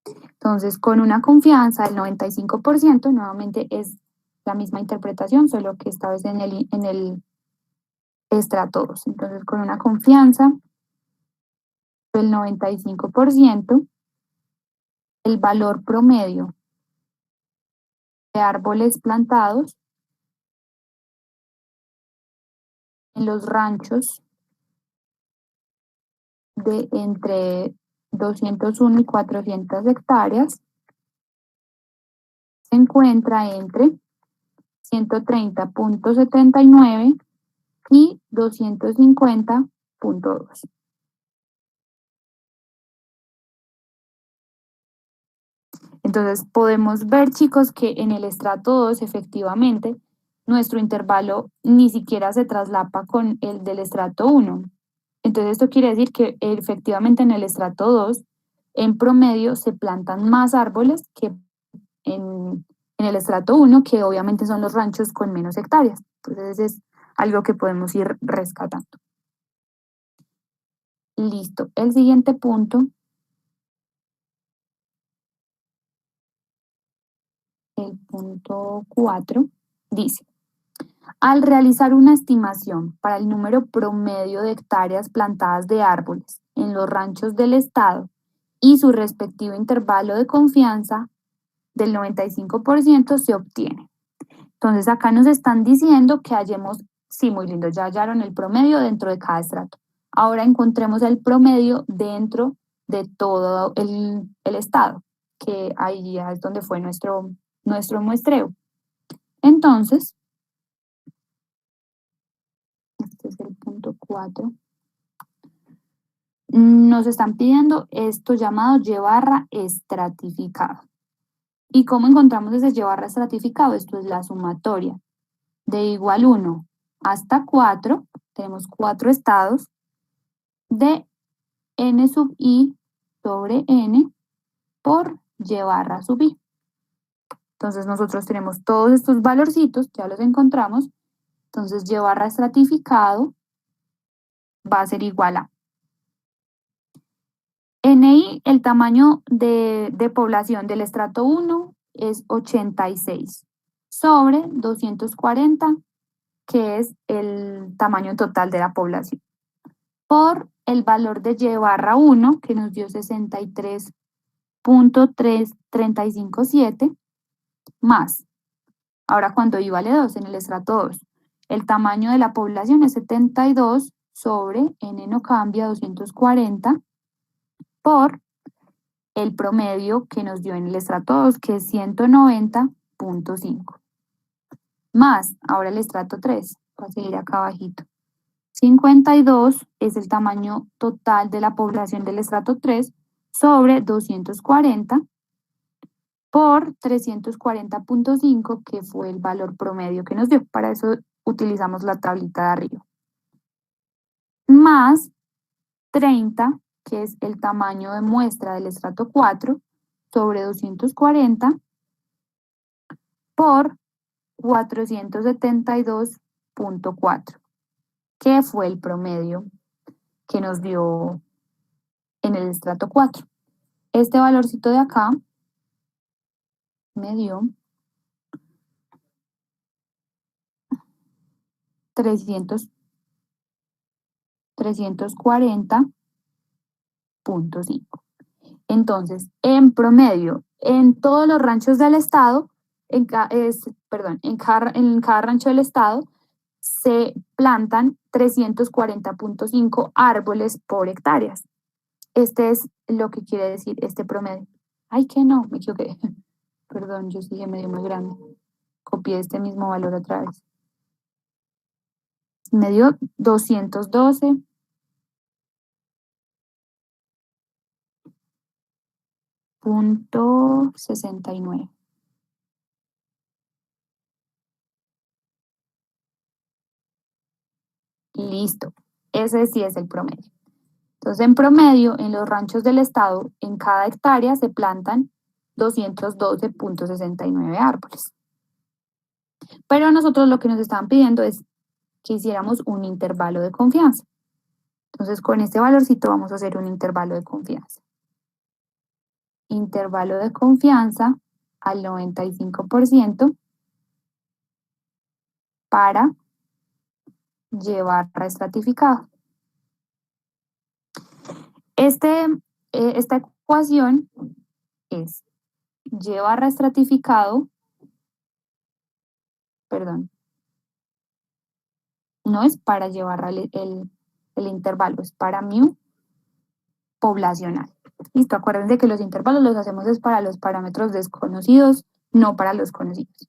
Entonces, con una confianza del 95%, nuevamente es la misma interpretación, solo que esta vez en el estrato 2. Entonces, con una confianza del 95%, el valor promedio de árboles plantados en los ranchos de entre 201 y 400 hectáreas se encuentra entre 130.79 y 250.2. Entonces podemos ver, chicos, que en el estrato 2 efectivamente nuestro intervalo ni siquiera se traslapa con el del estrato 1. Entonces esto quiere decir que efectivamente en el estrato 2 en promedio se plantan más árboles que en el estrato 1, que obviamente son los ranchos con menos hectáreas. Entonces es algo que podemos ir rescatando. Listo. El siguiente punto, el punto 4, dice: al realizar una estimación para el número promedio de hectáreas plantadas de árboles en los ranchos del estado y su respectivo intervalo de confianza del 95% se obtiene. Entonces acá nos están diciendo que hallemos, sí, muy lindo, ya hallaron el promedio dentro de cada estrato. Ahora encontremos el promedio dentro de todo el estado, que ahí ya es donde fue nuestro muestreo. Entonces, este es el punto 4. Nos están pidiendo esto llamado Y barra estratificado. ¿Y cómo encontramos ese Y barra estratificado? Esto es la sumatoria de igual 1 hasta 4, tenemos 4 estados, de n sub i sobre n por y barra sub i. Entonces nosotros tenemos todos estos valorcitos, ya los encontramos. Entonces Y barra estratificado va a ser igual a NI, el tamaño de población del estrato 1 es 86 sobre 240, que es el tamaño total de la población, por el valor de Y barra 1, que nos dio 63.357, más. Ahora cuando Y vale 2 en el estrato 2, el tamaño de la población es 72 sobre N no cambia, 240, por el promedio que nos dio en el estrato 2, que es 190.5. Más, ahora el estrato 3, va a seguir acá abajito. 52 es el tamaño total de la población del estrato 3 sobre 240 por 340.5, que fue el valor promedio que nos dio. Para eso utilizamos la tablita de arriba. Más 30, que es el tamaño de muestra del estrato 4 sobre 240 por 472.4, que fue el promedio que nos dio en el estrato 4. Este valorcito de acá me dio 340.5. Entonces, en promedio, en todos los ranchos del estado, en cada rancho del estado, se plantan 340.5 árboles por hectáreas. Este es lo que quiere decir este promedio. Ay, que no, me equivoqué. Perdón, yo sí me dio muy grande. Copié este mismo valor otra vez. Me dio 212.69. Listo. Ese sí es el promedio. Entonces, en promedio, en los ranchos del estado, en cada hectárea se plantan 212.69 árboles. Pero nosotros lo que nos estaban pidiendo es que hiciéramos un intervalo de confianza. Entonces, con este valorcito vamos a hacer un intervalo de confianza. Intervalo de confianza al 95% para Y barra estratificado. Esta ecuación es Y barra estratificado, perdón, no es para Y barra el intervalo, es para mu poblacional. Listo, acuérdense que los intervalos los hacemos es para los parámetros desconocidos, no para los conocidos.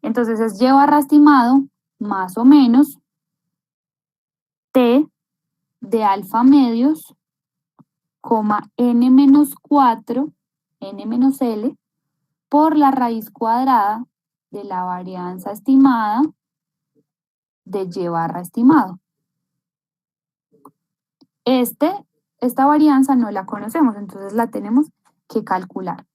Entonces es Y barra estimado más o menos T de alfa medios, n menos 4, n menos L, por la raíz cuadrada de la varianza estimada de Y barra estimado. Esta varianza no la conocemos, entonces la tenemos que calcular.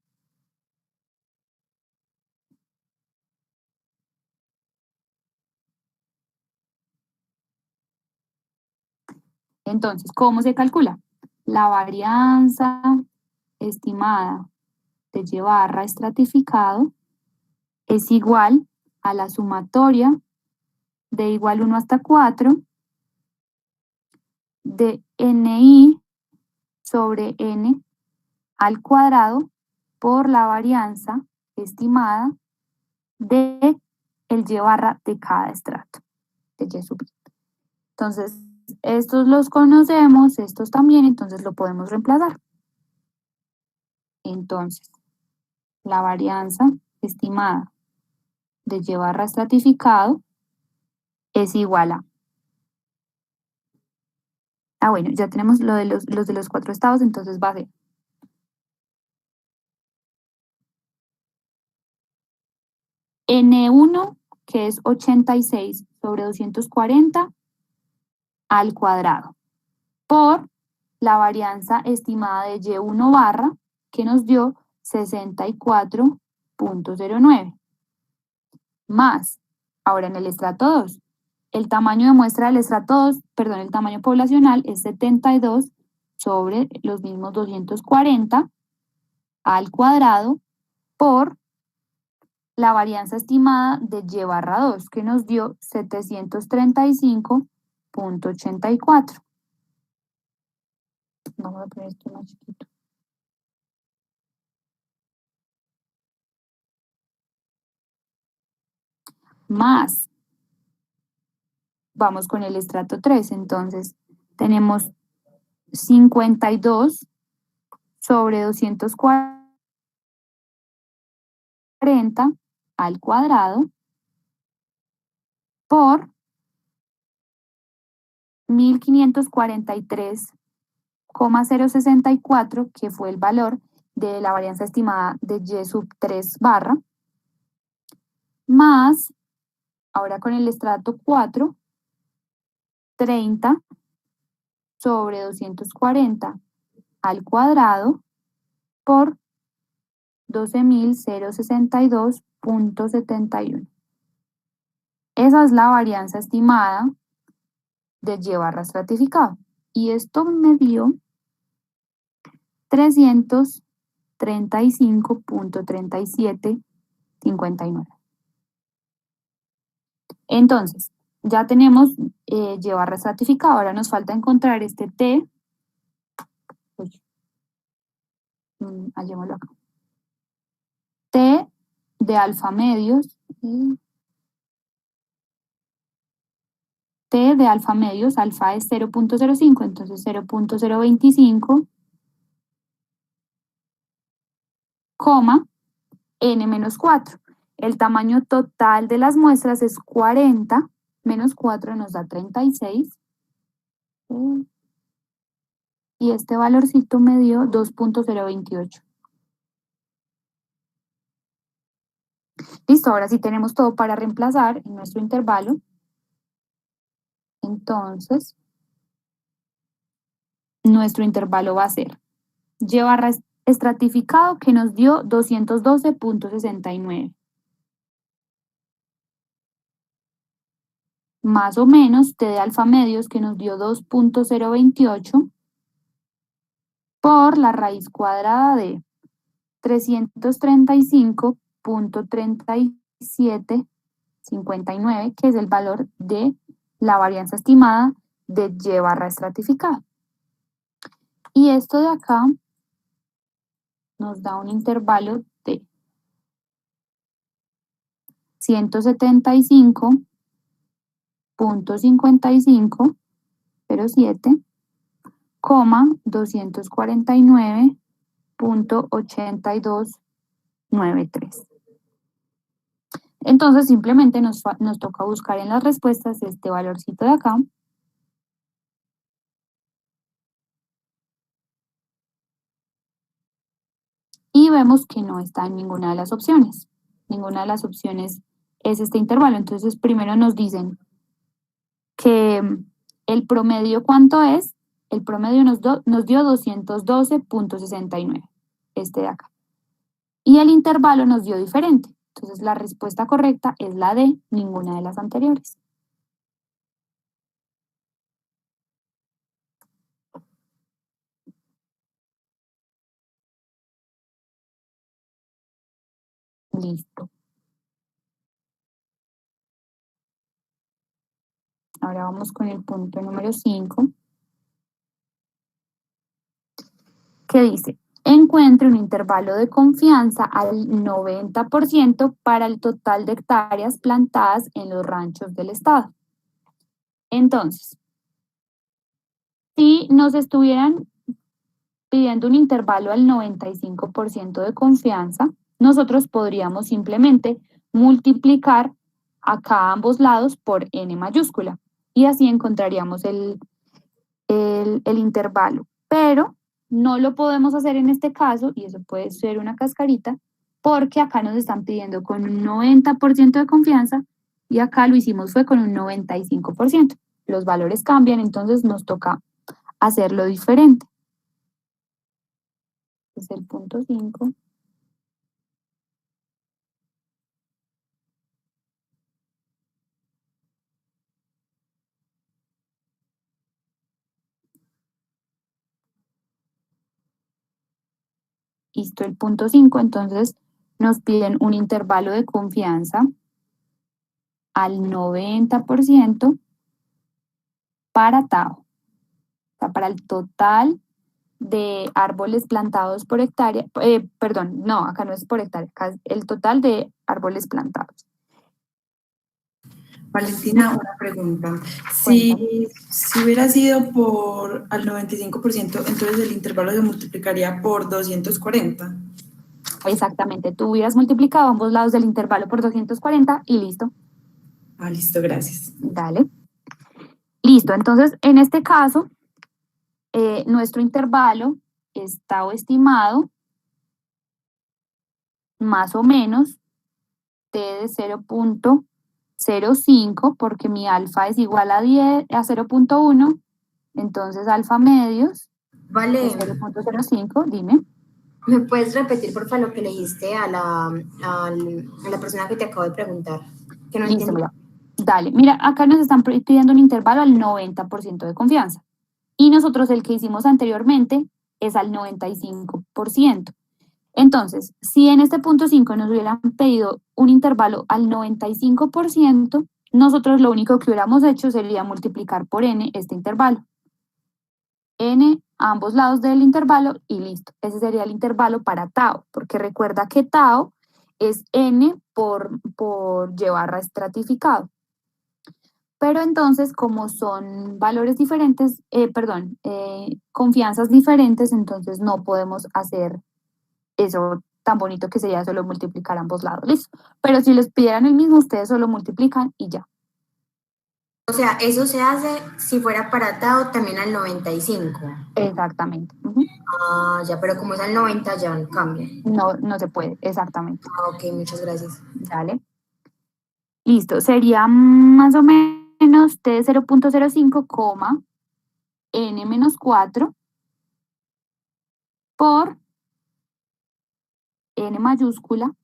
Entonces, ¿cómo se calcula? La varianza estimada de Y barra estratificado es igual a la sumatoria de igual 1 hasta 4 de NI sobre N al cuadrado por la varianza estimada de el Y barra de cada estrato, de Y sub I. Entonces, estos los conocemos, estos también, entonces lo podemos reemplazar. Entonces, la varianza estimada de Y barra estratificado es igual a... bueno, ya tenemos lo de los de los 4 estados, entonces va a ser N1, que es 86 sobre 240 al cuadrado, por la varianza estimada de Y1 barra, que nos dio 64 0.09. Más, ahora en el estrato 2, el tamaño de muestra del estrato 2, perdón, el tamaño poblacional es 72 sobre los mismos 240 al cuadrado por la varianza estimada de Y/2, que nos dio 735.84. Vamos a poner esto más chiquito. Más, vamos con el estrato 3, entonces tenemos 52 sobre 240 al cuadrado por 1543,064, que fue el valor de la varianza estimada de Y sub 3 barra, más, ahora con el estrato 4, 30 sobre 240 al cuadrado por 12.062.71. Esa es la varianza estimada de Y barra estratificado. Y esto me dio 335.3759. Entonces, ya tenemos Y barra estratificado. Ahora nos falta encontrar este T. Hallémoslo acá. T de alfa medios. T de alfa medios, alfa es 0.05, entonces 0.025, coma, n menos 4. El tamaño total de las muestras es 40, menos 4 nos da 36. Y este valorcito me dio 2.028. Listo, ahora sí tenemos todo para reemplazar en nuestro intervalo. Entonces, nuestro intervalo va a ser Y barra estratificado, que nos dio 212.69. Más o menos T de alfa medios, que nos dio 2.028, por la raíz cuadrada de 335.3759, que es el valor de la varianza estimada de Y barra estratificado. Y esto de acá nos da un intervalo de 175.5507, 249.8293. Entonces simplemente nos toca buscar en las respuestas este valorcito de acá. Y vemos que no está en ninguna de las opciones. Ninguna de las opciones es este intervalo. Entonces primero nos dicen que el promedio, ¿cuánto es? El promedio nos dio 212.69, este de acá. Y el intervalo nos dio diferente. Entonces la respuesta correcta es la de ninguna de las anteriores. Listo. Ahora vamos con el punto número 5, que dice: encuentre un intervalo de confianza al 90% para el total de hectáreas plantadas en los ranchos del estado. Entonces, si nos estuvieran pidiendo un intervalo al 95% de confianza, nosotros podríamos simplemente multiplicar acá a ambos lados por n mayúscula y así encontraríamos el intervalo. Pero no lo podemos hacer en este caso, y eso puede ser una cascarita, porque acá nos están pidiendo con un 90% de confianza y acá lo hicimos fue con un 95%. Los valores cambian, entonces nos toca hacerlo diferente. Es el punto 5. Listo, el punto 5, entonces nos piden un intervalo de confianza al 90% para Tao. O sea, para el total de árboles plantados por hectárea, perdón, no, acá no es por hectárea, acá es el total de árboles plantados. Valentina, una pregunta. Cuéntame. Si hubiera sido por al 95%, entonces el intervalo se multiplicaría por 240. Exactamente, tú hubieras multiplicado ambos lados del intervalo por 240 y listo. Ah, listo, gracias. Dale. Listo, entonces en este caso, nuestro intervalo está estimado más o menos t de 0.05, porque mi alfa es igual a 0.1, entonces alfa medios Vale, es 0.05, dime. ¿me puedes repetir, por favor, lo que le dijiste a la persona que te acabo de preguntar? Que no Listo, entendí. mira. Dale, mira, acá nos están pidiendo un intervalo al 90% de confianza. Y nosotros el que hicimos anteriormente es al 95%. Entonces, si en este punto 5 nos hubieran pedido un intervalo al 95%, nosotros lo único que hubiéramos hecho sería multiplicar por n este intervalo. N a ambos lados del intervalo y listo. Ese sería el intervalo para Tao, porque recuerda que Tao es n por y barra estratificado. Pero entonces, como son valores diferentes, confianzas diferentes, entonces no podemos hacer eso tan bonito que sería solo multiplicar ambos lados, listo. Pero si les pidieran el mismo, ustedes solo multiplican y ya. O sea, eso se hace si fuera para Tao también al 95. Exactamente. Ah, ya, pero como es al 90 ya cambia. No, no se puede, exactamente. Ah, ok, muchas gracias. Dale. Listo, sería más o menos t de 0.05, n menos 4 por n mayúscula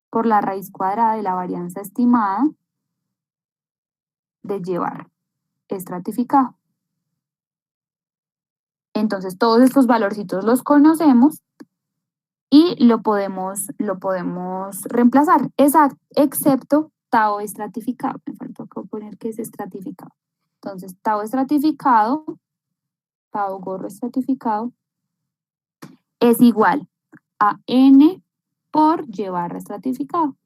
por la raíz cuadrada de la varianza estimada de llevar estratificado. Entonces, todos estos valorcitos los conocemos y lo podemos reemplazar, excepto Tao estratificado. Me faltó acá poner que es estratificado. Entonces, Tao estratificado, Tao gorro estratificado, es igual a n por y barra estratificado.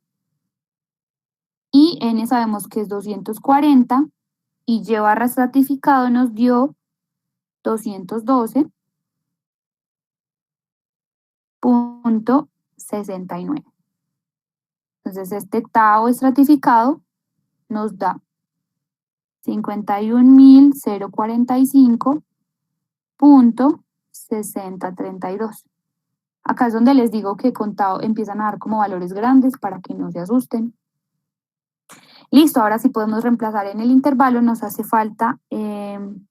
Y n sabemos que es 240 y y barra estratificado nos dio 212.69. Entonces este Tao estratificado nos da 51.045.6032. Acá es donde les digo que con Tao empiezan a dar como valores grandes para que no se asusten. Listo, ahora sí podemos reemplazar en el intervalo, nos hace falta el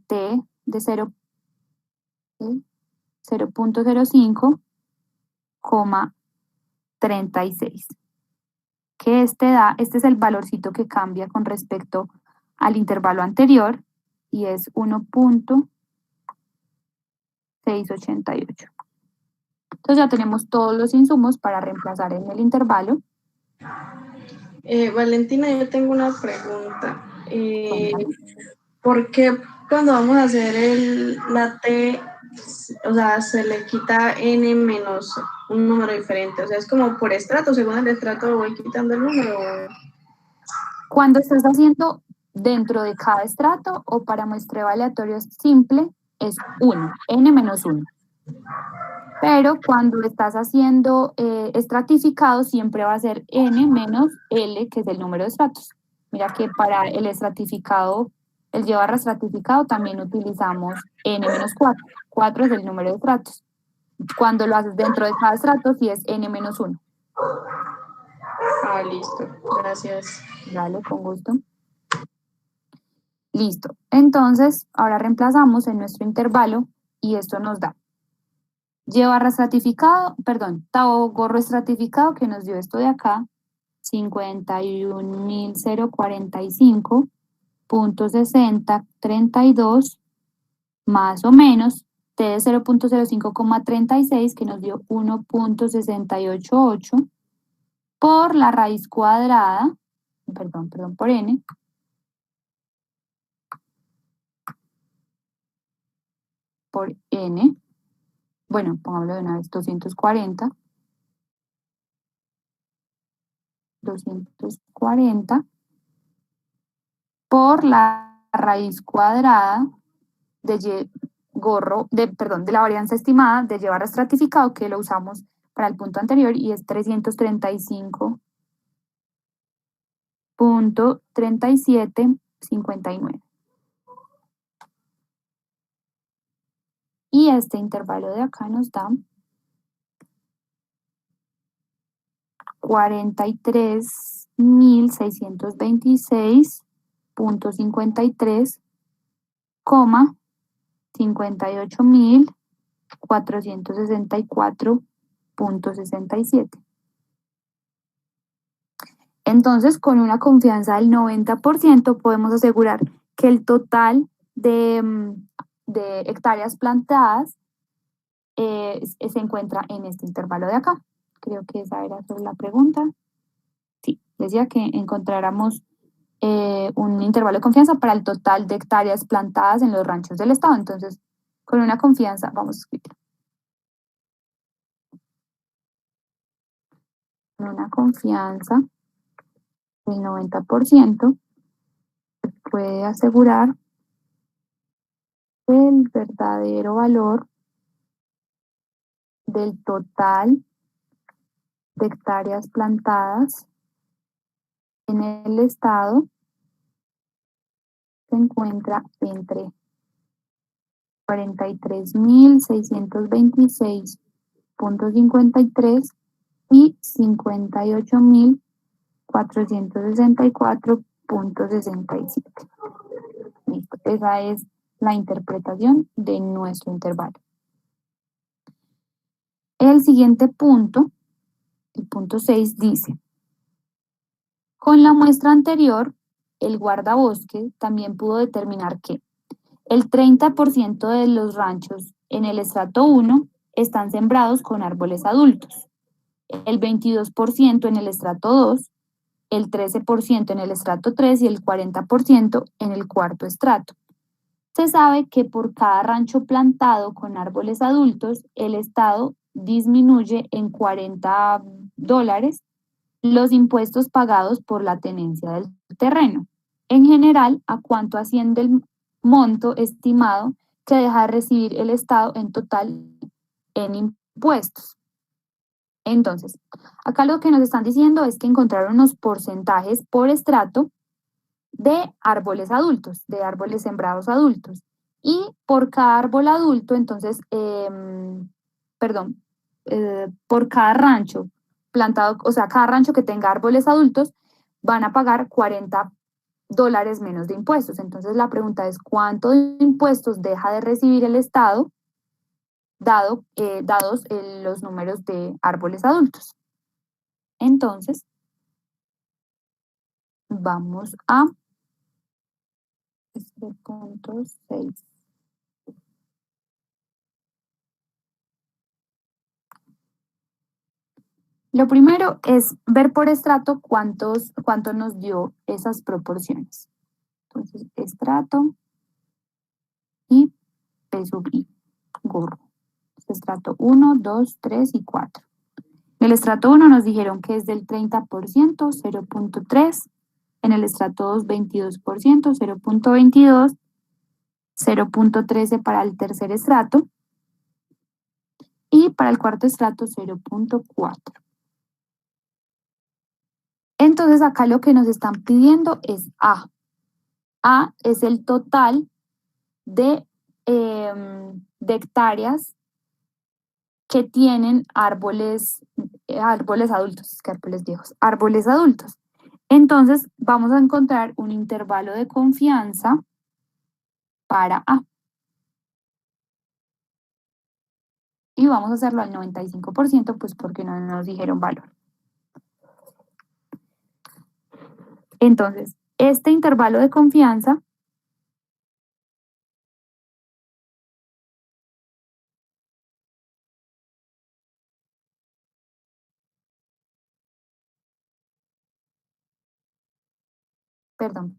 t de 0.05,36. Que este es el valorcito que cambia con respecto al intervalo anterior y es 1.688. Entonces ya tenemos todos los insumos para reemplazar en el intervalo. Valentina, yo tengo una pregunta. Cuéntame. ¿Por qué cuando vamos a hacer la T, o sea, se le quita n menos un número diferente? O sea, es como por estrato, según el estrato voy quitando el número. Cuando estás haciendo dentro de cada estrato o para muestreo aleatorio simple es 1, n menos 1. Pero cuando estás haciendo estratificado siempre va a ser n menos L, que es el número de estratos. Mira que para el estratificado, el y barra estratificado también utilizamos n menos 4. 4 es el número de estratos. Cuando lo haces dentro de cada estrato sí es n menos 1. Ah, listo. Gracias. Dale, con gusto. Listo. Entonces, ahora reemplazamos en nuestro intervalo y esto nos da y barra estratificado, perdón, Tao gorro estratificado que nos dio esto de acá, 51.045.6032 más o menos T de 0.05,36, que nos dio 1.688, por la raíz cuadrada, perdón, por n, por n, bueno, pongámoslo de una vez, 240 por la raíz cuadrada de de la varianza estimada de y barra estratificado, que lo usamos para el punto anterior, y es 335.3759. Y este intervalo de acá nos da 43.626.53, 58.464.67. Entonces, con una confianza del 90%, podemos asegurar que el total de hectáreas plantadas se encuentra en este intervalo de acá. Creo que esa era sobre la pregunta. Sí, decía que encontráramos un intervalo de confianza para el total de hectáreas plantadas en los ranchos del estado. Entonces, con una confianza, vamos a escribir. Con una confianza del 90%, se puede asegurar el verdadero valor del total de hectáreas plantadas en el estado se encuentra entre 43.626.53 y 58.464.67. Listo, esa es la interpretación de nuestro intervalo. El siguiente punto, el punto 6, dice: con la muestra anterior, el guardabosque también pudo determinar que el 30% de los ranchos en el estrato 1 están sembrados con árboles adultos, el 22% en el estrato 2, el 13% en el estrato 3 y el 40% en el cuarto estrato. Se sabe que por cada rancho plantado con árboles adultos, el estado disminuye en $40 los impuestos pagados por la tenencia del terreno. En general, ¿a cuánto asciende el monto estimado que deja de recibir el estado en total en impuestos? Entonces, acá lo que nos están diciendo es que encontraron unos porcentajes por estrato de árboles adultos, de árboles sembrados adultos. Y por cada árbol adulto, entonces, por cada rancho plantado, o sea, cada rancho que tenga árboles adultos, van a pagar $40 menos de impuestos. Entonces, la pregunta es, ¿cuánto de impuestos deja de recibir el estado dados los números de árboles adultos? Entonces, vamos a este punto 6. Lo primero es ver por estrato cuánto nos dio esas proporciones. Entonces, estrato y P sub I, gorro. Estrato 1, 2, 3 y 4. En el estrato 1 nos dijeron que es del 30%, 0.3. En el estrato 2, 22%, 0.22. 0.13 para el tercer estrato. Y para el cuarto estrato, 0.4. Entonces, acá lo que nos están pidiendo es A. A es el total de hectáreas que tienen árboles adultos, es que árboles viejos, árboles adultos. Entonces, vamos a encontrar un intervalo de confianza para A. Y vamos a hacerlo al 95%, pues porque no nos dijeron valor. Entonces, este intervalo de confianza Perdón.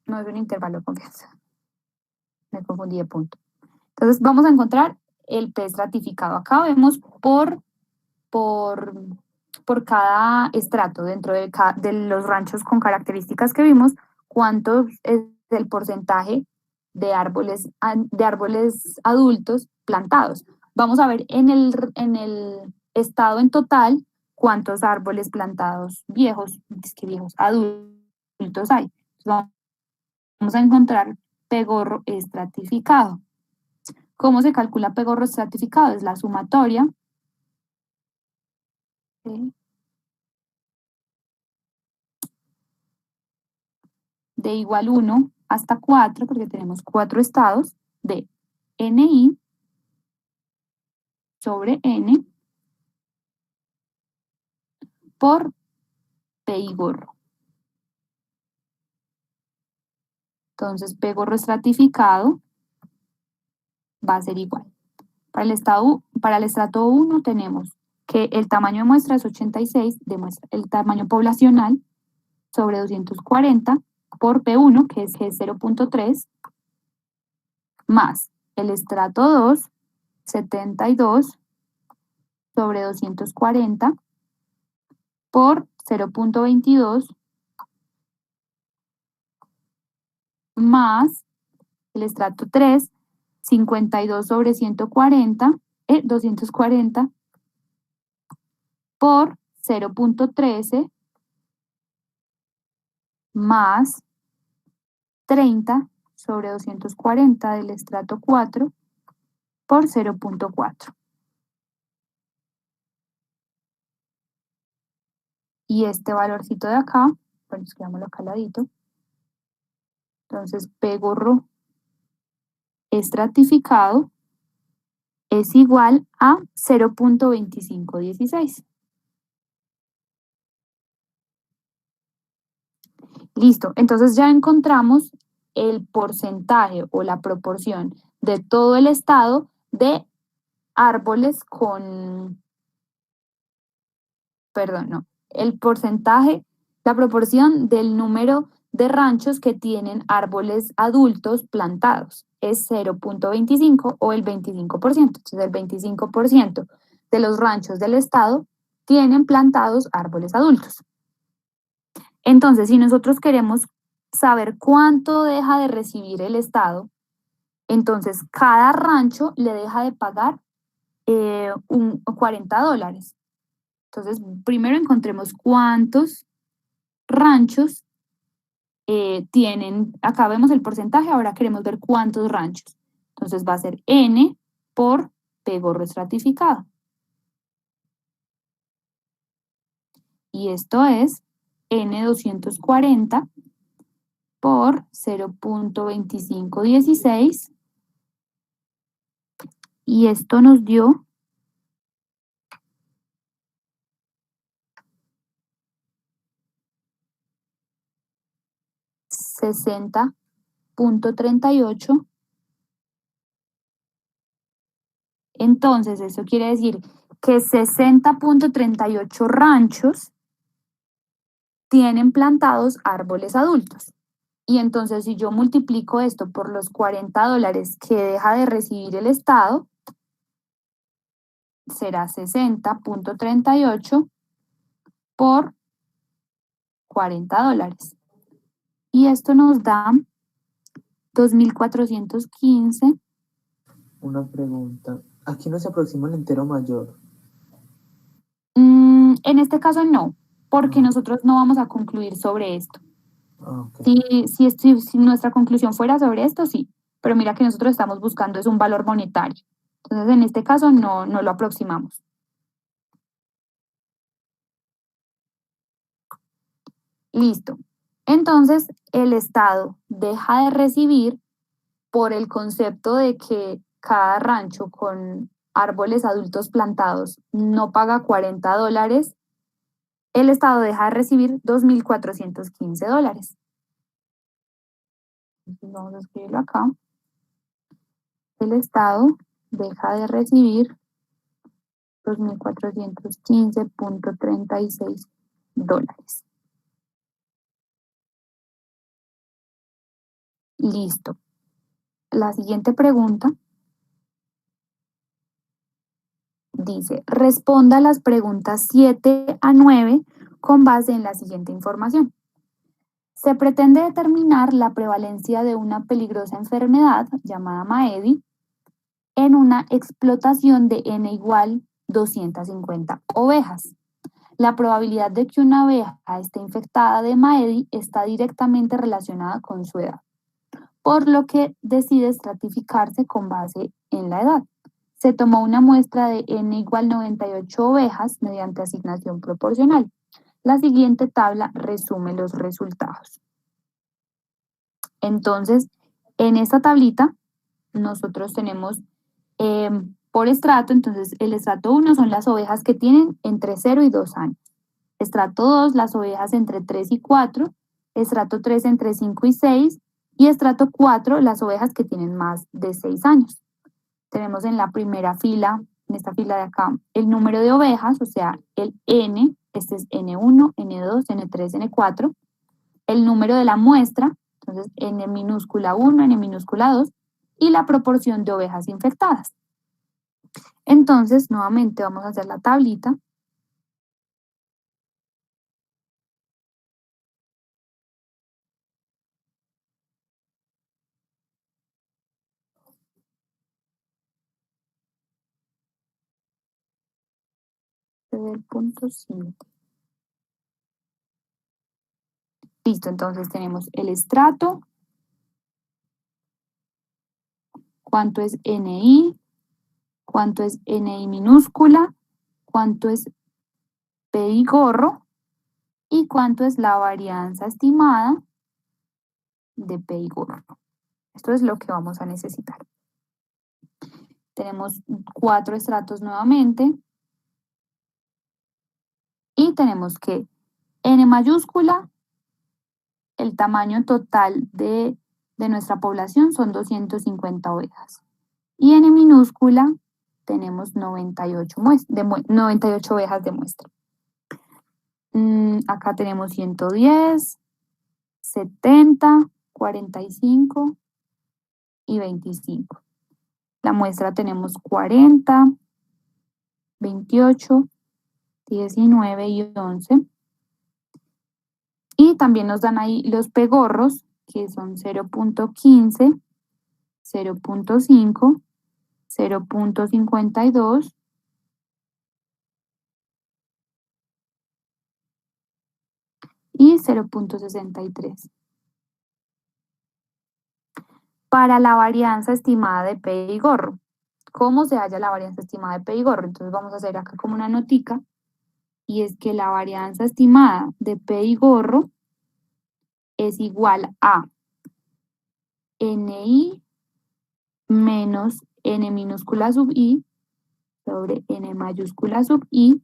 No es un intervalo de confianza. Me confundí de punto. Entonces vamos a encontrar el P estratificado. Acá vemos por cada estrato dentro de los ranchos con características que vimos, cuánto es el porcentaje de árboles adultos plantados. Vamos a ver en el estado en total cuántos árboles plantados adultos hay. Vamos a encontrar pegorro estratificado. ¿Cómo se calcula pegorro estratificado? Es la sumatoria de igual 1 hasta 4, porque tenemos 4 estados, de NI sobre N por P y gorro. Entonces, P gorro estratificado va a ser igual. Para el estrato 1 tenemos que el tamaño de muestra es 86, el tamaño poblacional sobre 240 por P1, que es 0.3, más el estrato 2, 72 sobre 240 por 0.22 más el estrato 3, 52 sobre 240 por 0.13 más 30 sobre 240 del estrato 4 por 0.4. Y este valorcito de acá, bueno, escribámoslo acá al ladito. Entonces, P gorro estratificado es igual a 0.2516. Listo, entonces ya encontramos el porcentaje o la proporción de todo el estado de árboles el porcentaje, la proporción del número de ranchos que tienen árboles adultos plantados es 0.25 o el 25%. Entonces el 25% de los ranchos del estado tienen plantados árboles adultos. Entonces, si nosotros queremos saber cuánto deja de recibir el estado, entonces cada rancho le deja de pagar $40. Entonces, primero encontremos cuántos ranchos tienen, acá vemos el porcentaje, ahora queremos ver cuántos ranchos. Entonces va a ser N por P gorro estratificado. Y esto es N240 por 0.2516. Y esto nos dio 60.38. Entonces, eso quiere decir que 60.38 ranchos tienen plantados árboles adultos. Y entonces, si yo multiplico esto por los $40 que deja de recibir el estado, será 60.38 por $40. Y esto nos da 2.415. Una pregunta. Aquí no se aproxima el entero mayor. En este caso no, porque nosotros no vamos a concluir sobre esto. Okay. Si nuestra conclusión fuera sobre esto, sí, pero mira que nosotros estamos buscando es un valor monetario. Entonces, en este caso no lo aproximamos. Listo. Entonces, el Estado deja de recibir por el concepto de que cada rancho con árboles adultos plantados no paga $40, el Estado deja de recibir $2.415. Entonces vamos a escribirlo acá. El Estado deja de recibir $2.415.36. Listo. La siguiente pregunta dice, responda a las preguntas 7 a 9 con base en la siguiente información. Se pretende determinar la prevalencia de una peligrosa enfermedad llamada MAEDI en una explotación de N igual 250 ovejas. La probabilidad de que una oveja esté infectada de MAEDI está directamente relacionada con su edad, por lo que decide estratificarse con base en la edad. Se tomó una muestra de N igual 98 ovejas mediante asignación proporcional. La siguiente tabla resume los resultados. Entonces, en esta tablita, nosotros tenemos por estrato, entonces el estrato 1 son las ovejas que tienen entre 0 y 2 años. Estrato 2, las ovejas entre 3 y 4. Estrato 3, entre 5 y 6. Y estrato 4, las ovejas que tienen más de 6 años. Tenemos en la primera fila, en esta fila de acá, el número de ovejas, o sea, el N, este es N1, N2, N3, N4. El número de la muestra, entonces N minúscula 1, N minúscula 2, y la proporción de ovejas infectadas. Entonces, nuevamente vamos a hacer la tablita. El punto 5. Listo, entonces tenemos el estrato, cuánto es NI, cuánto es NI minúscula, cuánto es PI gorro y cuánto es la varianza estimada de PI gorro. Esto es lo que vamos a necesitar. Tenemos 4 estratos nuevamente y tenemos que N mayúscula, el tamaño total de nuestra población son 250 ovejas. Y N minúscula tenemos 98 ovejas de muestra. Acá tenemos 110, 70, 45 y 25. La muestra tenemos 40, 28, 19 y 11. Y también nos dan ahí los pegorros, que son 0.15, 0.5, 0.52 y 0.63. Para la varianza estimada de P y gorro. ¿Cómo se halla la varianza estimada de P y gorro? Entonces vamos a hacer acá como una notica, y es que la varianza estimada de P y gorro es igual a NI menos N minúscula sub I sobre N mayúscula sub I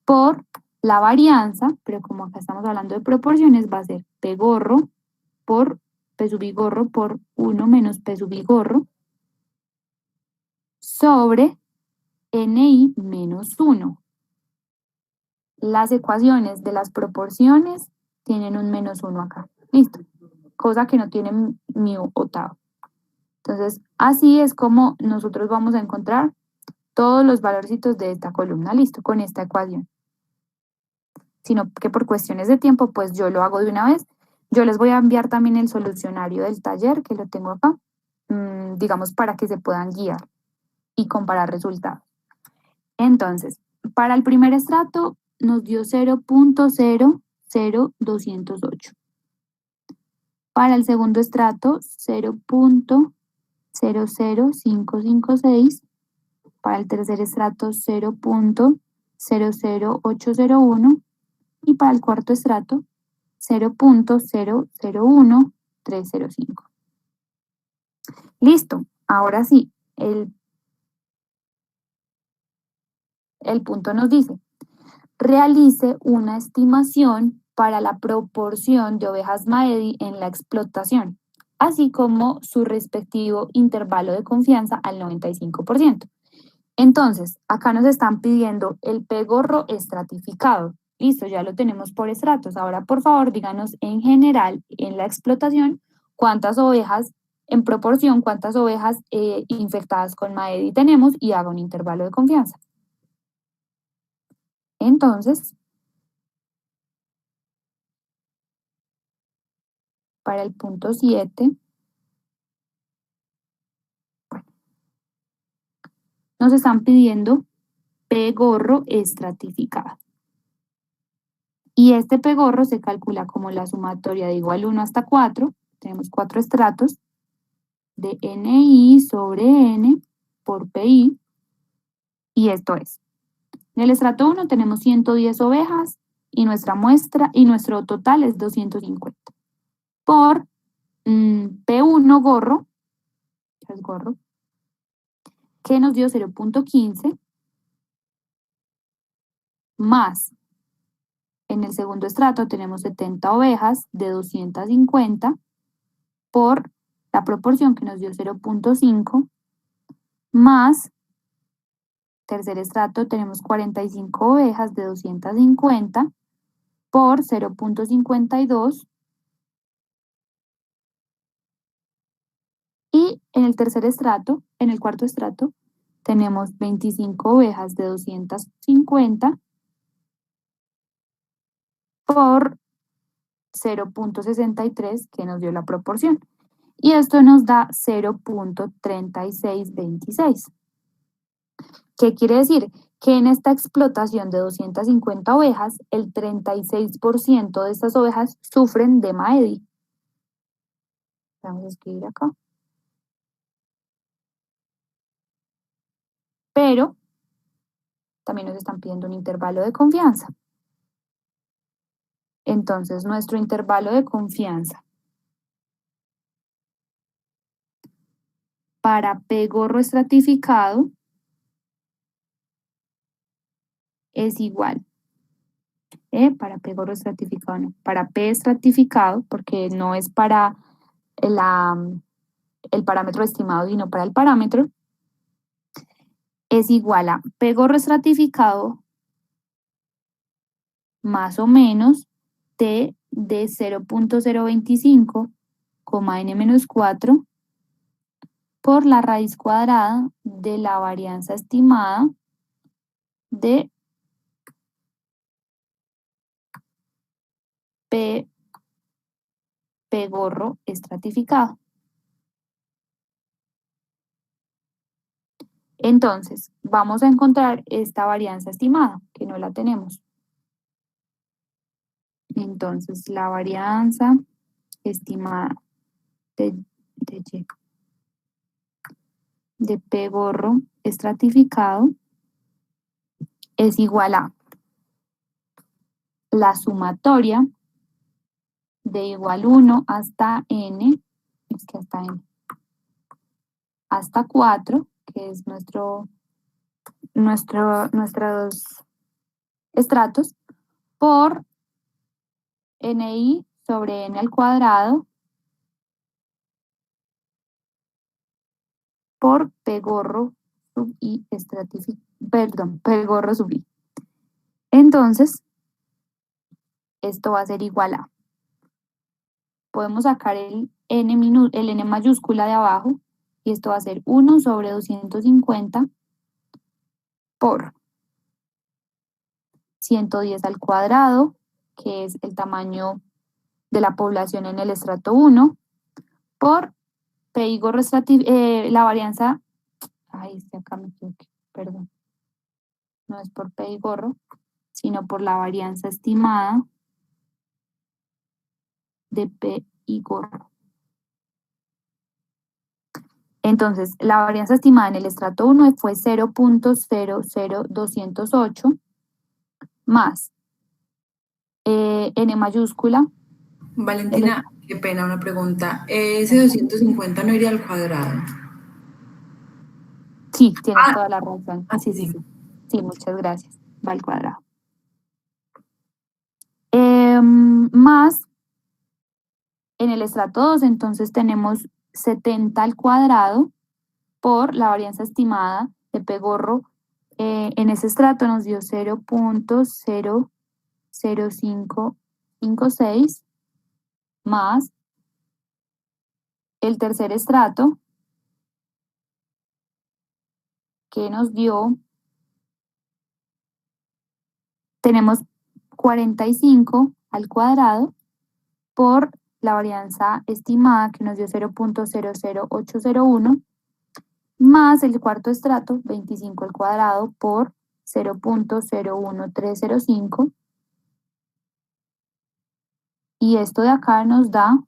por la varianza, pero como acá estamos hablando de proporciones, va a ser P gorro por P sub I gorro por 1 menos P sub I gorro sobre NI menos 1. Las ecuaciones de las proporciones tienen un menos 1 acá. Listo. Cosa que no tiene mu o tau. Entonces, así es como nosotros vamos a encontrar todos los valorcitos de esta columna. Listo, con esta ecuación. Sino que por cuestiones de tiempo, pues yo lo hago de una vez. Yo les voy a enviar también el solucionario del taller, que lo tengo acá, digamos, para que se puedan guiar y comparar resultados. Entonces, para el primer estrato nos dio 0.00208. Para el segundo estrato, 0.00556. Para el tercer estrato, 0.00801. Y para el cuarto estrato, 0.001305. Listo. Ahora sí, el punto nos dice, realice una estimación para la proporción de ovejas MAEDI en la explotación, así como su respectivo intervalo de confianza al 95%. Entonces, acá nos están pidiendo el P gorro estratificado. Listo, ya lo tenemos por estratos. Ahora, por favor, díganos en general, en la explotación, cuántas ovejas, en proporción, cuántas ovejas infectadas con Maedi tenemos y haga un intervalo de confianza. Entonces, para el punto 7, nos están pidiendo P gorro estratificado. Y este P gorro se calcula como la sumatoria de igual 1 hasta 4. Tenemos 4 estratos de NI sobre N por PI. Y esto es, en el estrato 1 tenemos 110 ovejas y nuestra muestra y nuestro total es 250. Por P1 gorro, que nos dio 0.15, más en el segundo estrato tenemos 70 ovejas de 250 por la proporción que nos dio 0.5, más tercer estrato tenemos 45 ovejas de 250 por 0.52, y en el tercer estrato, en el cuarto estrato, tenemos 25 ovejas de 250 por 0.63, que nos dio la proporción. Y esto nos da 0.3626. ¿Qué quiere decir? Que en esta explotación de 250 ovejas, el 36% de estas ovejas sufren de Maedi. Vamos a escribir acá. Pero también nos están pidiendo un intervalo de confianza. Entonces, nuestro intervalo de confianza para P gorro estratificado es igual. Para P gorro estratificado, no. Para P estratificado, porque no es para el parámetro estimado, sino para el parámetro, es igual a P gorro estratificado más o menos T de 0.025, n-4 por la raíz cuadrada de la varianza estimada de P gorro estratificado. Entonces, vamos a encontrar esta varianza estimada, que no la tenemos. Entonces, la varianza estimada de P gorro estratificado es igual a la sumatoria de igual 1 hasta n, hasta 4, que es nuestros estratos, por ni sobre n al cuadrado por P gorro sub i P gorro sub i. Entonces, esto va a ser igual a, podemos sacar el n mayúscula de abajo, y esto va a ser 1 sobre 250 por 110 al cuadrado, que es el tamaño de la población en el estrato 1, por P gorro la varianza, acá me equivoqué, perdón, no es por P gorro, sino por la varianza estimada de P gorro. Entonces, la varianza estimada en el estrato 1 fue 0.00208 más n mayúscula. Valentina, qué pena, una pregunta. ¿Ese 250 no iría al cuadrado? Sí, tienes toda la razón. Sí. Sí, muchas gracias. Va al cuadrado. Más en el estrato 2, entonces tenemos 70 al cuadrado por la varianza estimada de P gorro. En ese estrato nos dio 0.00556 más el tercer estrato, que nos dio, tenemos 45 al cuadrado por la varianza estimada que nos dio 0.00801, más el cuarto estrato, 25 al cuadrado por 0.01305, y esto de acá nos da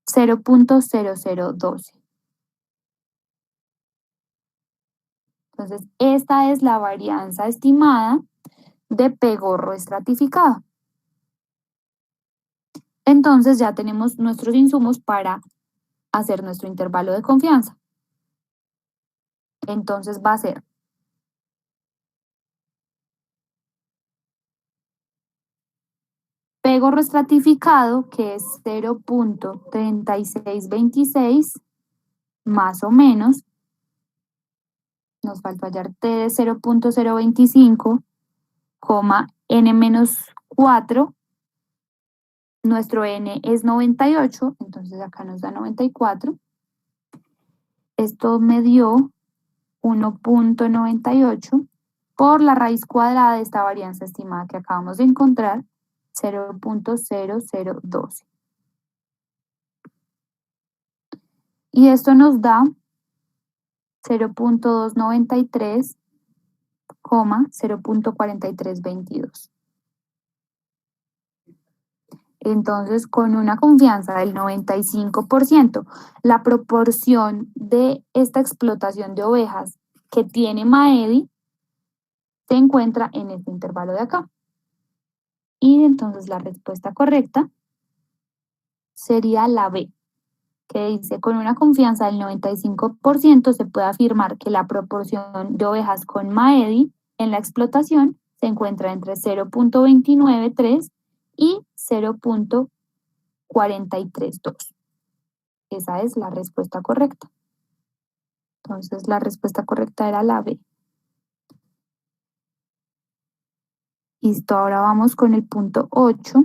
0.0012. Entonces, esta es la varianza estimada de P gorro estratificado. Entonces ya tenemos nuestros insumos para hacer nuestro intervalo de confianza. Entonces va a ser P gorro estratificado, que es 0.3626, más o menos, nos falta hallar T de 0.025, N menos 4, nuestro N es 98, entonces acá nos da 94. Esto me dio 1.98 por la raíz cuadrada de esta varianza estimada que acabamos de encontrar, 0.0012. Y esto nos da 0.293, 0.4322. Entonces, con una confianza del 95%, la proporción de esta explotación de ovejas que tiene Maedi se encuentra en este intervalo de acá. Y entonces la respuesta correcta sería la B, que dice, con una confianza del 95% se puede afirmar que la proporción de ovejas con Maedi en la explotación se encuentra entre 0.293 y 0.432. Esa es la respuesta correcta. Entonces la respuesta correcta era la B. Listo, ahora vamos con el punto 8.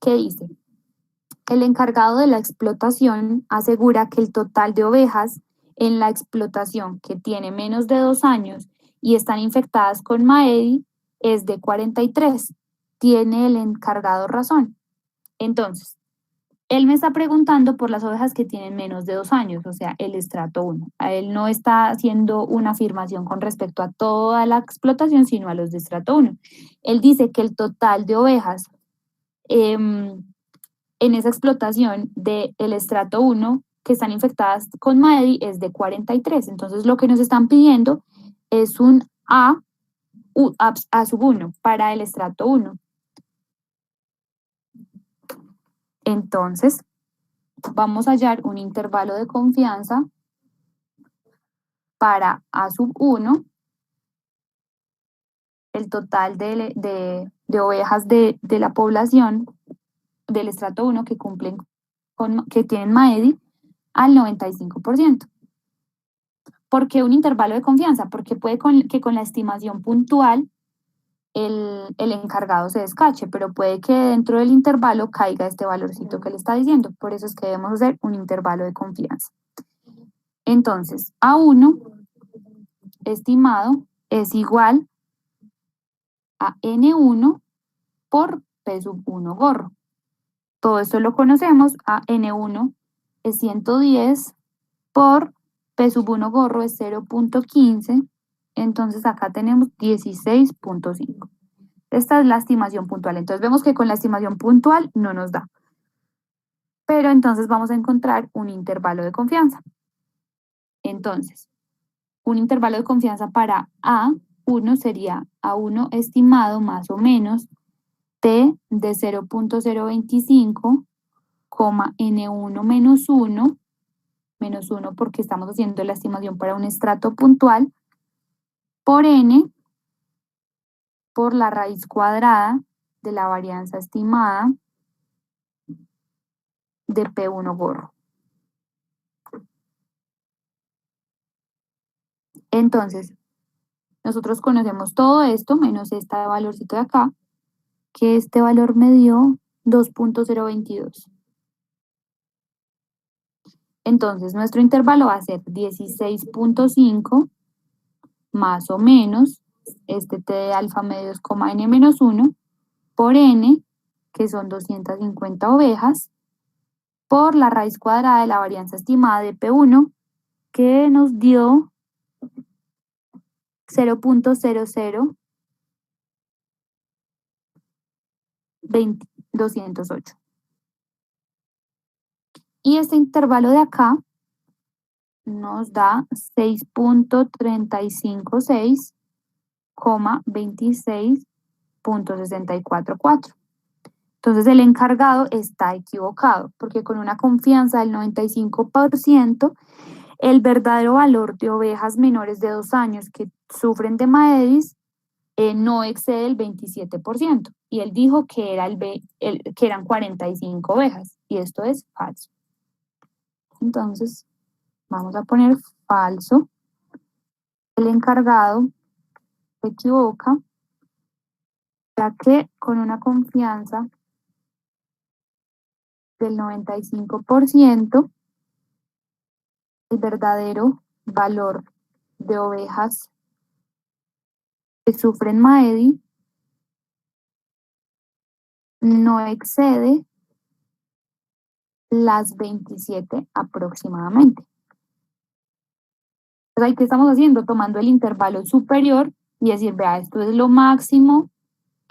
¿Qué dice? El encargado de la explotación asegura que el total de ovejas en la explotación que tiene menos de 2 años y están infectadas con Maedi es de 43. Tiene el encargado razón. Entonces, él me está preguntando por las ovejas que tienen menos de 2 años, o sea, el estrato 1. A él no está haciendo una afirmación con respecto a toda la explotación, sino a los de estrato 1. Él dice que el total de ovejas en esa explotación del estrato 1 que están infectadas con Maedi es de 43. Entonces lo que nos están pidiendo es un A sub 1 para el estrato 1. Entonces vamos a hallar un intervalo de confianza para A sub 1, el total de ovejas de la población del estrato 1 que cumplen que tienen Maedi al 95%. ¿Por qué un intervalo de confianza? Porque puede que con la estimación puntual el encargado se descache, pero puede que dentro del intervalo caiga este valorcito que le está diciendo. Por eso es que debemos hacer un intervalo de confianza. Entonces, A1 estimado es igual a N1 por P sub 1 gorro. Todo esto lo conocemos. A N1 es 110 por P sub 1 gorro es 0.15. Entonces acá tenemos 16.5. Esta es la estimación puntual. Entonces vemos que con la estimación puntual no nos da. Pero entonces vamos a encontrar un intervalo de confianza. Entonces, un intervalo de confianza para A1 sería A1 estimado más o menos T de 0.025, N1 menos 1 porque estamos haciendo la estimación para un estrato puntual, por N por la raíz cuadrada de la varianza estimada de P1 gorro. Entonces, nosotros conocemos todo esto, menos este valorcito de acá, que este valor me dio 2.022. Entonces, nuestro intervalo va a ser 16.5 más o menos, este t de alfa medio es n menos 1, por n, que son 250 ovejas, por la raíz cuadrada de la varianza estimada de P1, que nos dio 0.00208. Y este intervalo de acá nos da 6.356, 26.644. Entonces el encargado está equivocado, porque con una confianza del 95%, el verdadero valor de ovejas menores de 2 años que sufren de Maedis no excede el 27%. Y él dijo que, que eran 45 ovejas, y esto es falso. Entonces, vamos a poner falso. El encargado se equivoca, ya que con una confianza del 95%, el verdadero valor de ovejas que sufren Maedi no excede las 27 aproximadamente. Entonces, ahí, ¿qué estamos haciendo? Tomando el intervalo superior y decir, vea, esto es lo máximo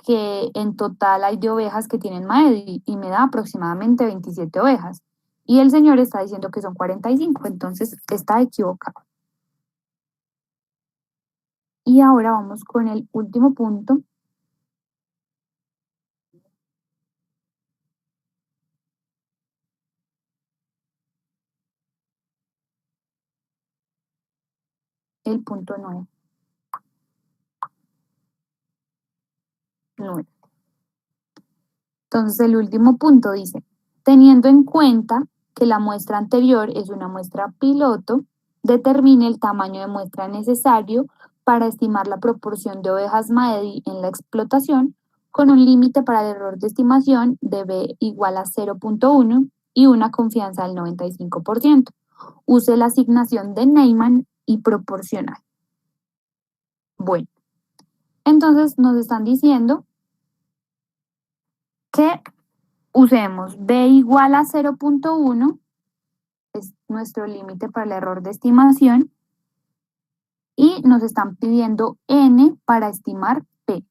que en total hay de ovejas que tienen Maedi, y me da aproximadamente 27 ovejas. Y el señor está diciendo que son 45, entonces está equivocado. Y ahora vamos con el último punto. El punto 9. Entonces el último punto dice, teniendo en cuenta que la muestra anterior es una muestra piloto, determine el tamaño de muestra necesario para estimar la proporción de ovejas Maedi en la explotación, con un límite para el error de estimación de B igual a 0.1 y una confianza del 95%. Use la asignación de Neyman y proporcional. Bueno, entonces nos están diciendo que usemos B igual a 0.1, es nuestro límite para el error de estimación, y nos están pidiendo N para estimar P.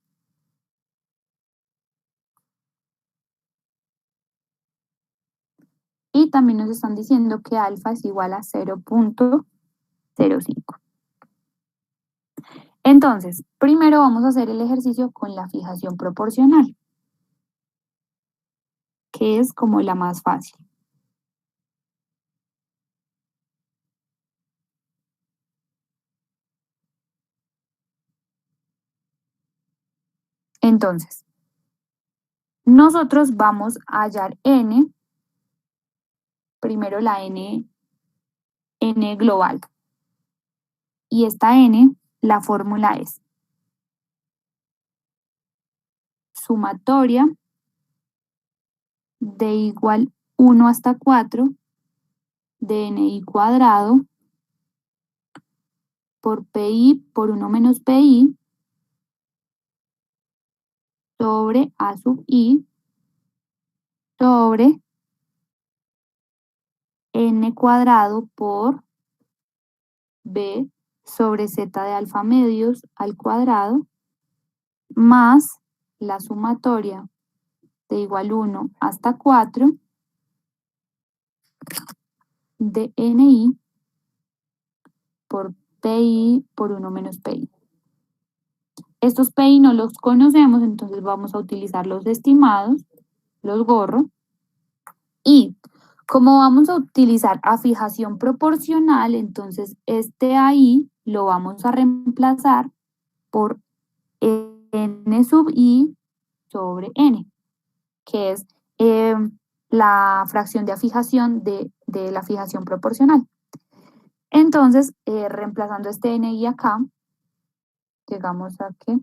Y también nos están diciendo que alfa es igual a 0.05. Entonces, primero vamos a hacer el ejercicio con la fijación proporcional, que es como la más fácil. Entonces, nosotros vamos a hallar N, primero la N global. Y esta N, la fórmula es sumatoria de igual 1 hasta 4 de NI cuadrado por PI por 1 menos PI sobre A sub I sobre N cuadrado por B sobre Z de alfa medios al cuadrado más la sumatoria de igual 1 hasta 4 de NI por PI por 1 menos PI. Estos PI no los conocemos, entonces vamos a utilizar los estimados, los gorro. Y como vamos a utilizar a fijación proporcional, entonces este ahí lo vamos a reemplazar por N sub I sobre N, que es la fracción de afijación de la fijación proporcional. Entonces, reemplazando este NI acá, llegamos a que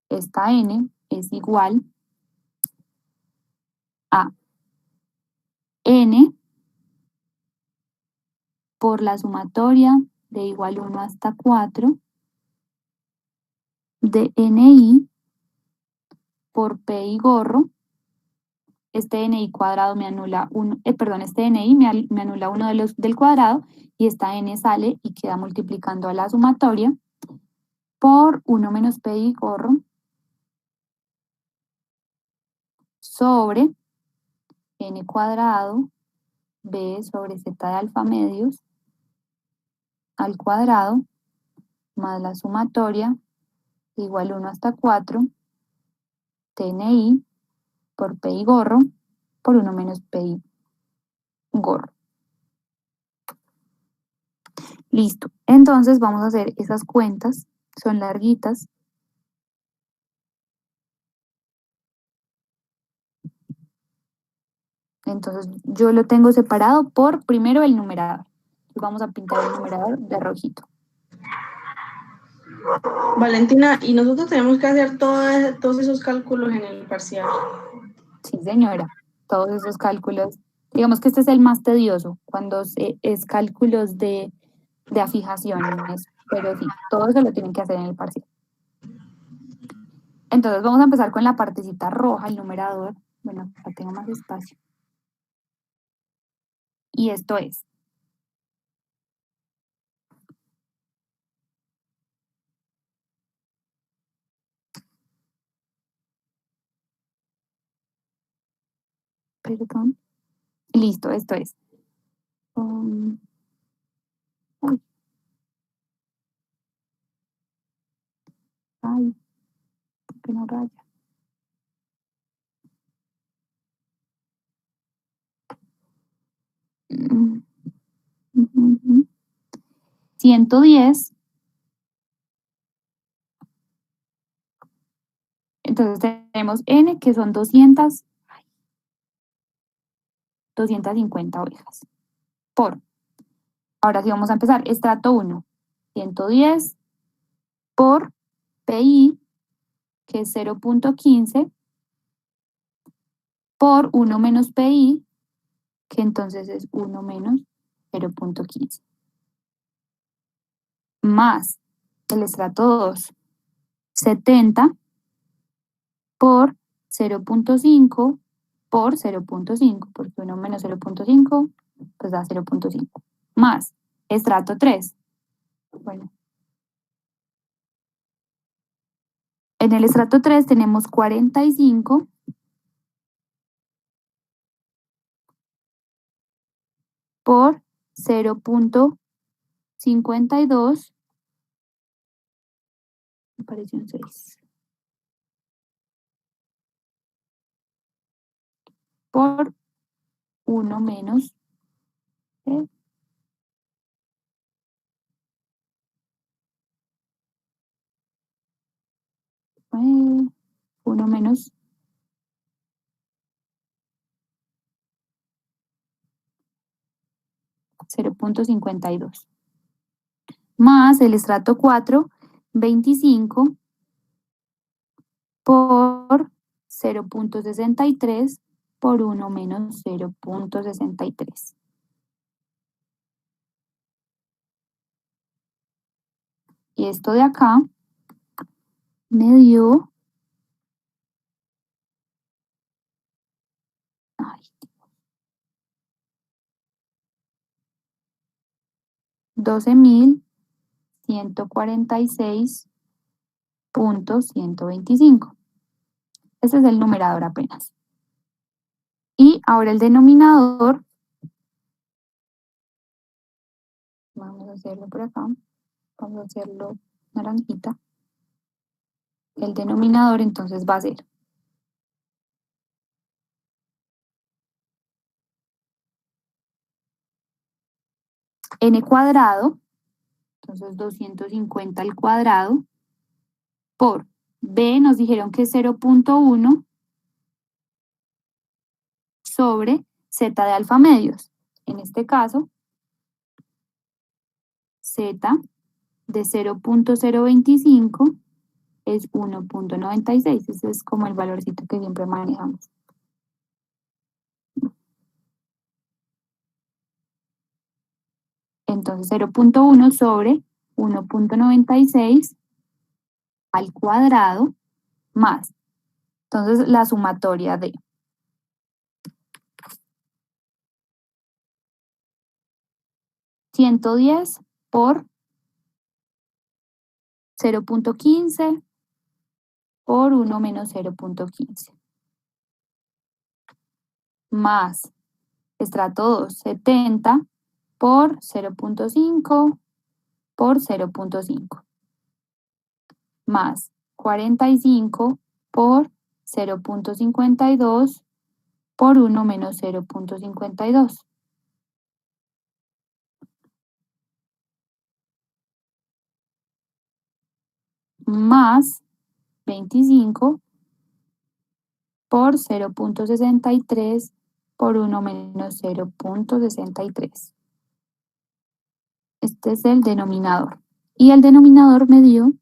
esta N es igual a N por la sumatoria de igual 1 hasta 4 de NI por P y gorro. Este NI cuadrado me anula uno, este NI me anula uno del cuadrado y esta N sale y queda multiplicando a la sumatoria por 1 menos P y gorro sobre N cuadrado B sobre Z de alfa medios al cuadrado más la sumatoria igual 1 hasta 4 TNI por P y gorro por 1 menos P y gorro. Listo. Entonces vamos a hacer esas cuentas. Son larguitas. Entonces yo lo tengo separado por primero el numerador. Vamos a pintar el numerador de rojito. Valentina, y nosotros tenemos que hacer todos esos cálculos en el parcial. Sí, señora. Todos esos cálculos. Digamos que este es el más tedioso, cuando es cálculos de afijaciones, pero sí, todo eso lo tienen que hacer en el parcial. Entonces vamos a empezar con la partecita roja, el numerador. Bueno, acá tengo más espacio. Y esto es. Perdón. Listo, esto es. Uy. Ay, ¿por qué no raya? Mm, 110. Entonces tenemos N, que son 250 ovejas. Por. Ahora sí vamos a empezar. Estrato 1. 110 por PI, que es 0.15, por 1 menos PI, que entonces es 1 menos 0.15. Más el estrato 2, 70 por 0.5 por 0.5, porque 1 menos 0.5 pues da 0.5. Más estrato 3. Bueno. En el estrato 3 tenemos 45 por 0.52. Me pareció un 6. Por 1 menos 1 menos 0.52. Más el estrato 4, 25 por 0.63 por 1 menos 0.63. Y esto de acá me dio 12.146.125. Ese es el numerador apenas. Y ahora el denominador, vamos a hacerlo por acá, vamos a hacerlo naranjita. El denominador entonces va a ser n cuadrado, entonces 250 al cuadrado, por b nos dijeron que es 0.1 sobre z de alfa medios. En este caso, Z de 0.025 es 1.96. Ese es como el valorcito que siempre manejamos. Entonces 0.1 sobre 1.96 al cuadrado más. Entonces la sumatoria de 110 por 0.15 por 1 menos 0.15 más estrato 2, 70 por 0.5 por 0.5 más 45 por 0.52 por 1 menos 0.52 más 25 por 0.63 por 1 menos 0.63. Este es el denominador. Y el denominador me dio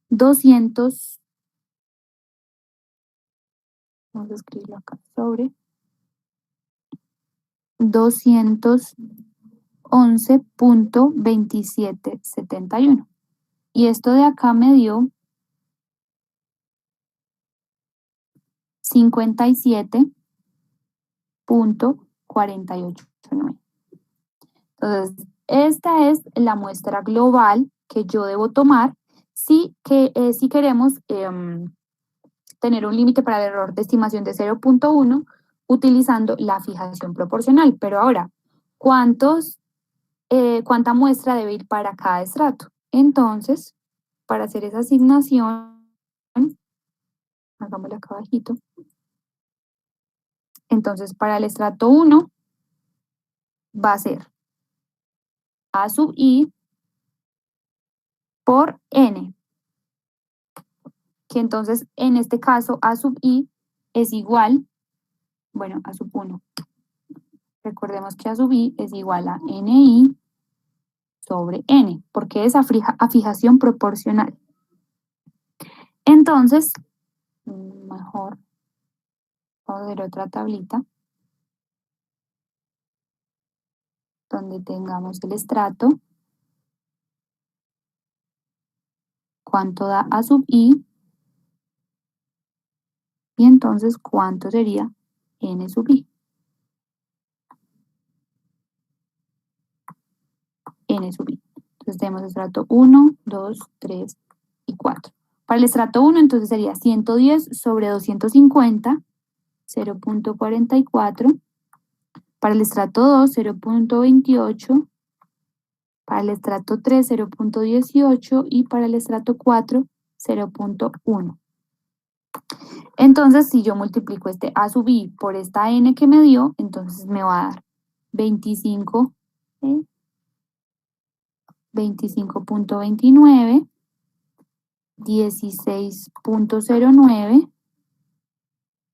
200, vamos a escribirlo acá, sobre 211.2771. Y esto de acá me dio 57.489. Entonces, esta es la muestra global que yo debo tomar si queremos tener un límite para el error de estimación de 0.1 utilizando la fijación proporcional. Pero ahora, ¿cuánta muestra debe ir para cada estrato? Entonces, para hacer esa asignación, hagámoslo acá abajito. Entonces, para el estrato 1 va a ser A sub I por N, que entonces en este caso A sub I es igual, bueno, A sub 1. Recordemos que A sub I es igual a NI sobre N, porque es a fijación proporcional. Entonces, mejor, vamos a ver otra tablita donde tengamos el estrato, cuánto da A sub I, y entonces cuánto sería N sub I. N sub I. Entonces tenemos estrato 1, 2, 3 y 4. Para el estrato 1 entonces sería 110 sobre 250, 0.44. Para el estrato 2, 0.28. Para el estrato 3, 0.18. Y para el estrato 4, 0.1. Entonces, si yo multiplico este A sub I por esta N que me dio, entonces me va a dar 25.29, 16.09,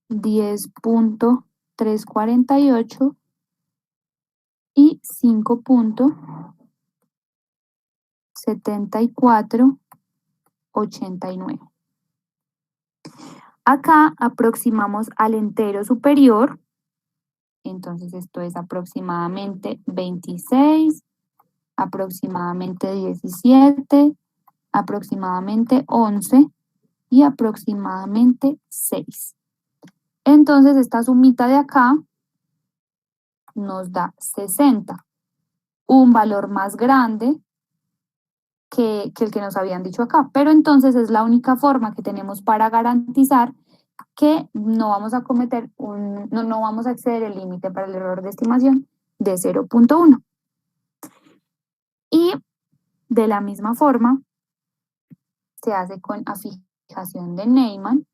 10.348 y 5.7489. Acá aproximamos al entero superior, entonces esto es aproximadamente 26, aproximadamente 17, aproximadamente 11 y aproximadamente 6. Entonces esta sumita de acá nos da 60, un valor más grande que el que nos habían dicho acá, pero entonces es la única forma que tenemos para garantizar que no vamos a cometer no vamos a exceder el límite para el error de estimación de 0.1. Y de la misma forma se hace con afijación de Neyman.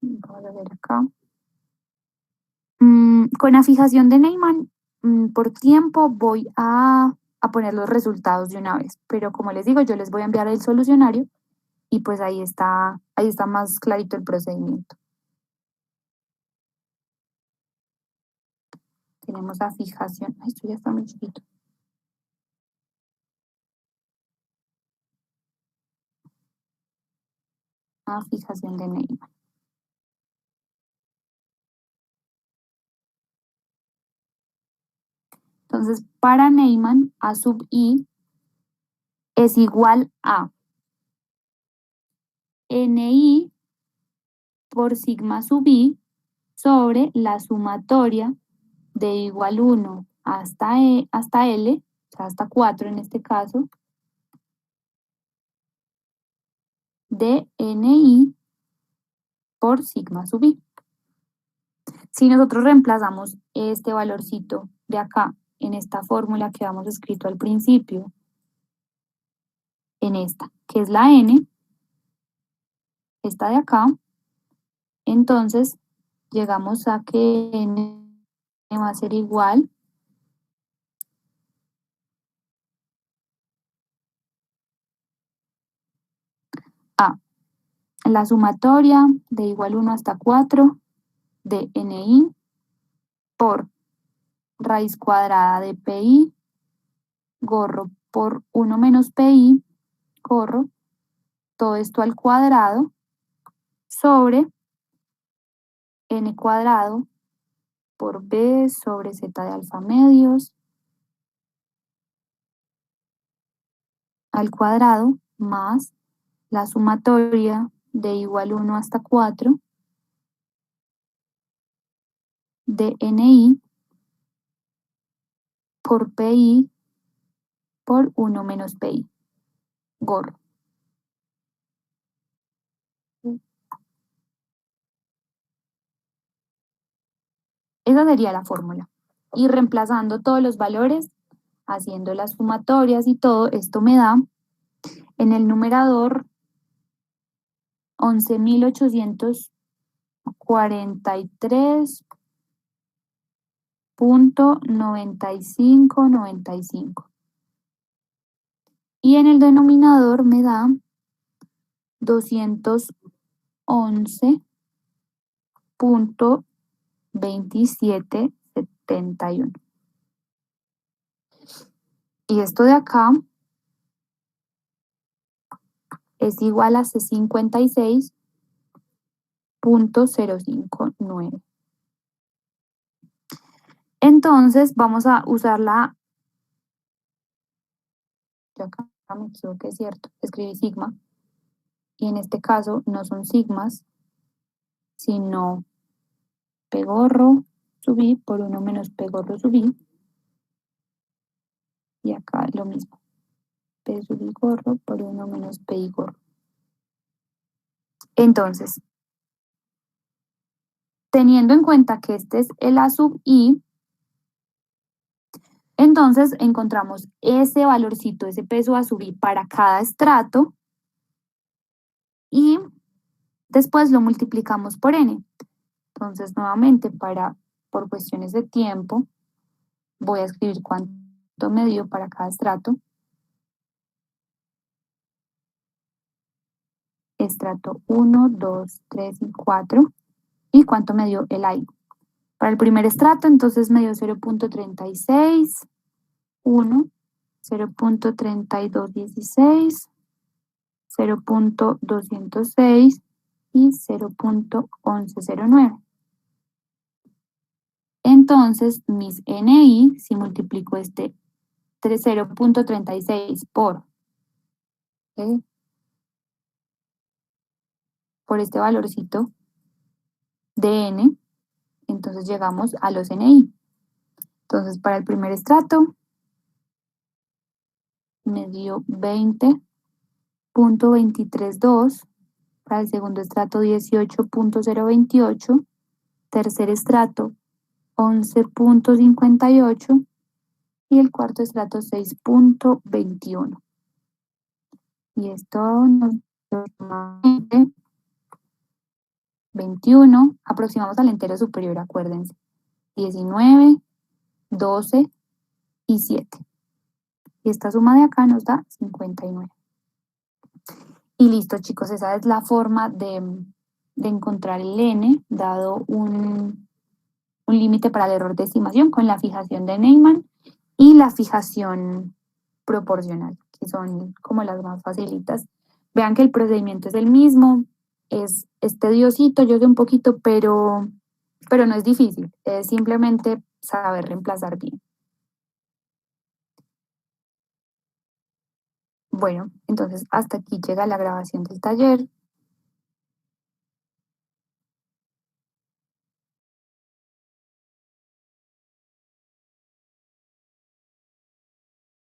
Vamos a ver acá. Con afijación de Neyman, por tiempo voy a poner los resultados de una vez, pero como les digo, yo les voy a enviar el solucionario y pues ahí está más clarito el procedimiento. tenemos a fijación. Ay, esto ya está muy chiquito. A fijación de Neyman. Entonces, para Neyman, A sub I es igual a NI por sigma sub I sobre la sumatoria de igual 1 hasta L, o sea, hasta 4 en este caso, de NI por sigma sub I. Si nosotros reemplazamos este valorcito de acá en esta fórmula que habíamos escrito al principio, en esta, que es la N, esta de acá, entonces llegamos a que N va a ser igual a la sumatoria de igual 1 hasta 4 de NI por raíz cuadrada de PI, gorro por 1 menos PI, gorro, todo esto al cuadrado, sobre N cuadrado por B sobre Z de alfa medios, al cuadrado, más la sumatoria de igual 1 hasta 4 de NI por PI por 1 menos PI, gorro. Esa sería la fórmula. Y reemplazando todos los valores, haciendo las sumatorias y todo, esto me da en el numerador 11.843.9595. Y en el denominador me da 211.2771. Y esto de acá es igual a C56.059. Entonces vamos a usarla. Yo acá me equivoqué, ¿cierto? Escribí sigma. Y en este caso no son sigmas, sino P gorro sub I por 1 menos P gorro sub I. Y acá lo mismo. P sub I gorro por 1 menos P I gorro. Entonces, teniendo en cuenta que este es el A sub I, entonces encontramos ese valorcito, ese peso A sub I para cada estrato y después lo multiplicamos por N. Entonces, nuevamente, por cuestiones de tiempo, voy a escribir cuánto me dio para cada estrato. Estrato 1, 2, 3 y 4. ¿Y cuánto me dio el AI? Para el primer estrato, entonces me dio 0.36, 1, 0.3216, 0.206 y 0.1109. Entonces, mis NI, si multiplico este 0.36 por este valorcito de N, entonces llegamos a los NI. Entonces, para el primer estrato, me dio 20.232, para el segundo estrato 18.028, tercer estrato 11.58 y el cuarto estrato 6.21. Y esto nos dio 21, aproximamos al entero superior, acuérdense, 19, 12 y 7. Y esta suma de acá nos da 59. Y listo, chicos, esa es la forma de encontrar el N, dado un un límite para el error de estimación con la fijación de Neyman y la fijación proporcional, que son como las más facilitas. Vean que el procedimiento es el mismo, es tediosito, yo sé un poquito, pero no es difícil, es simplemente saber reemplazar bien. Bueno, entonces hasta aquí llega la grabación del taller.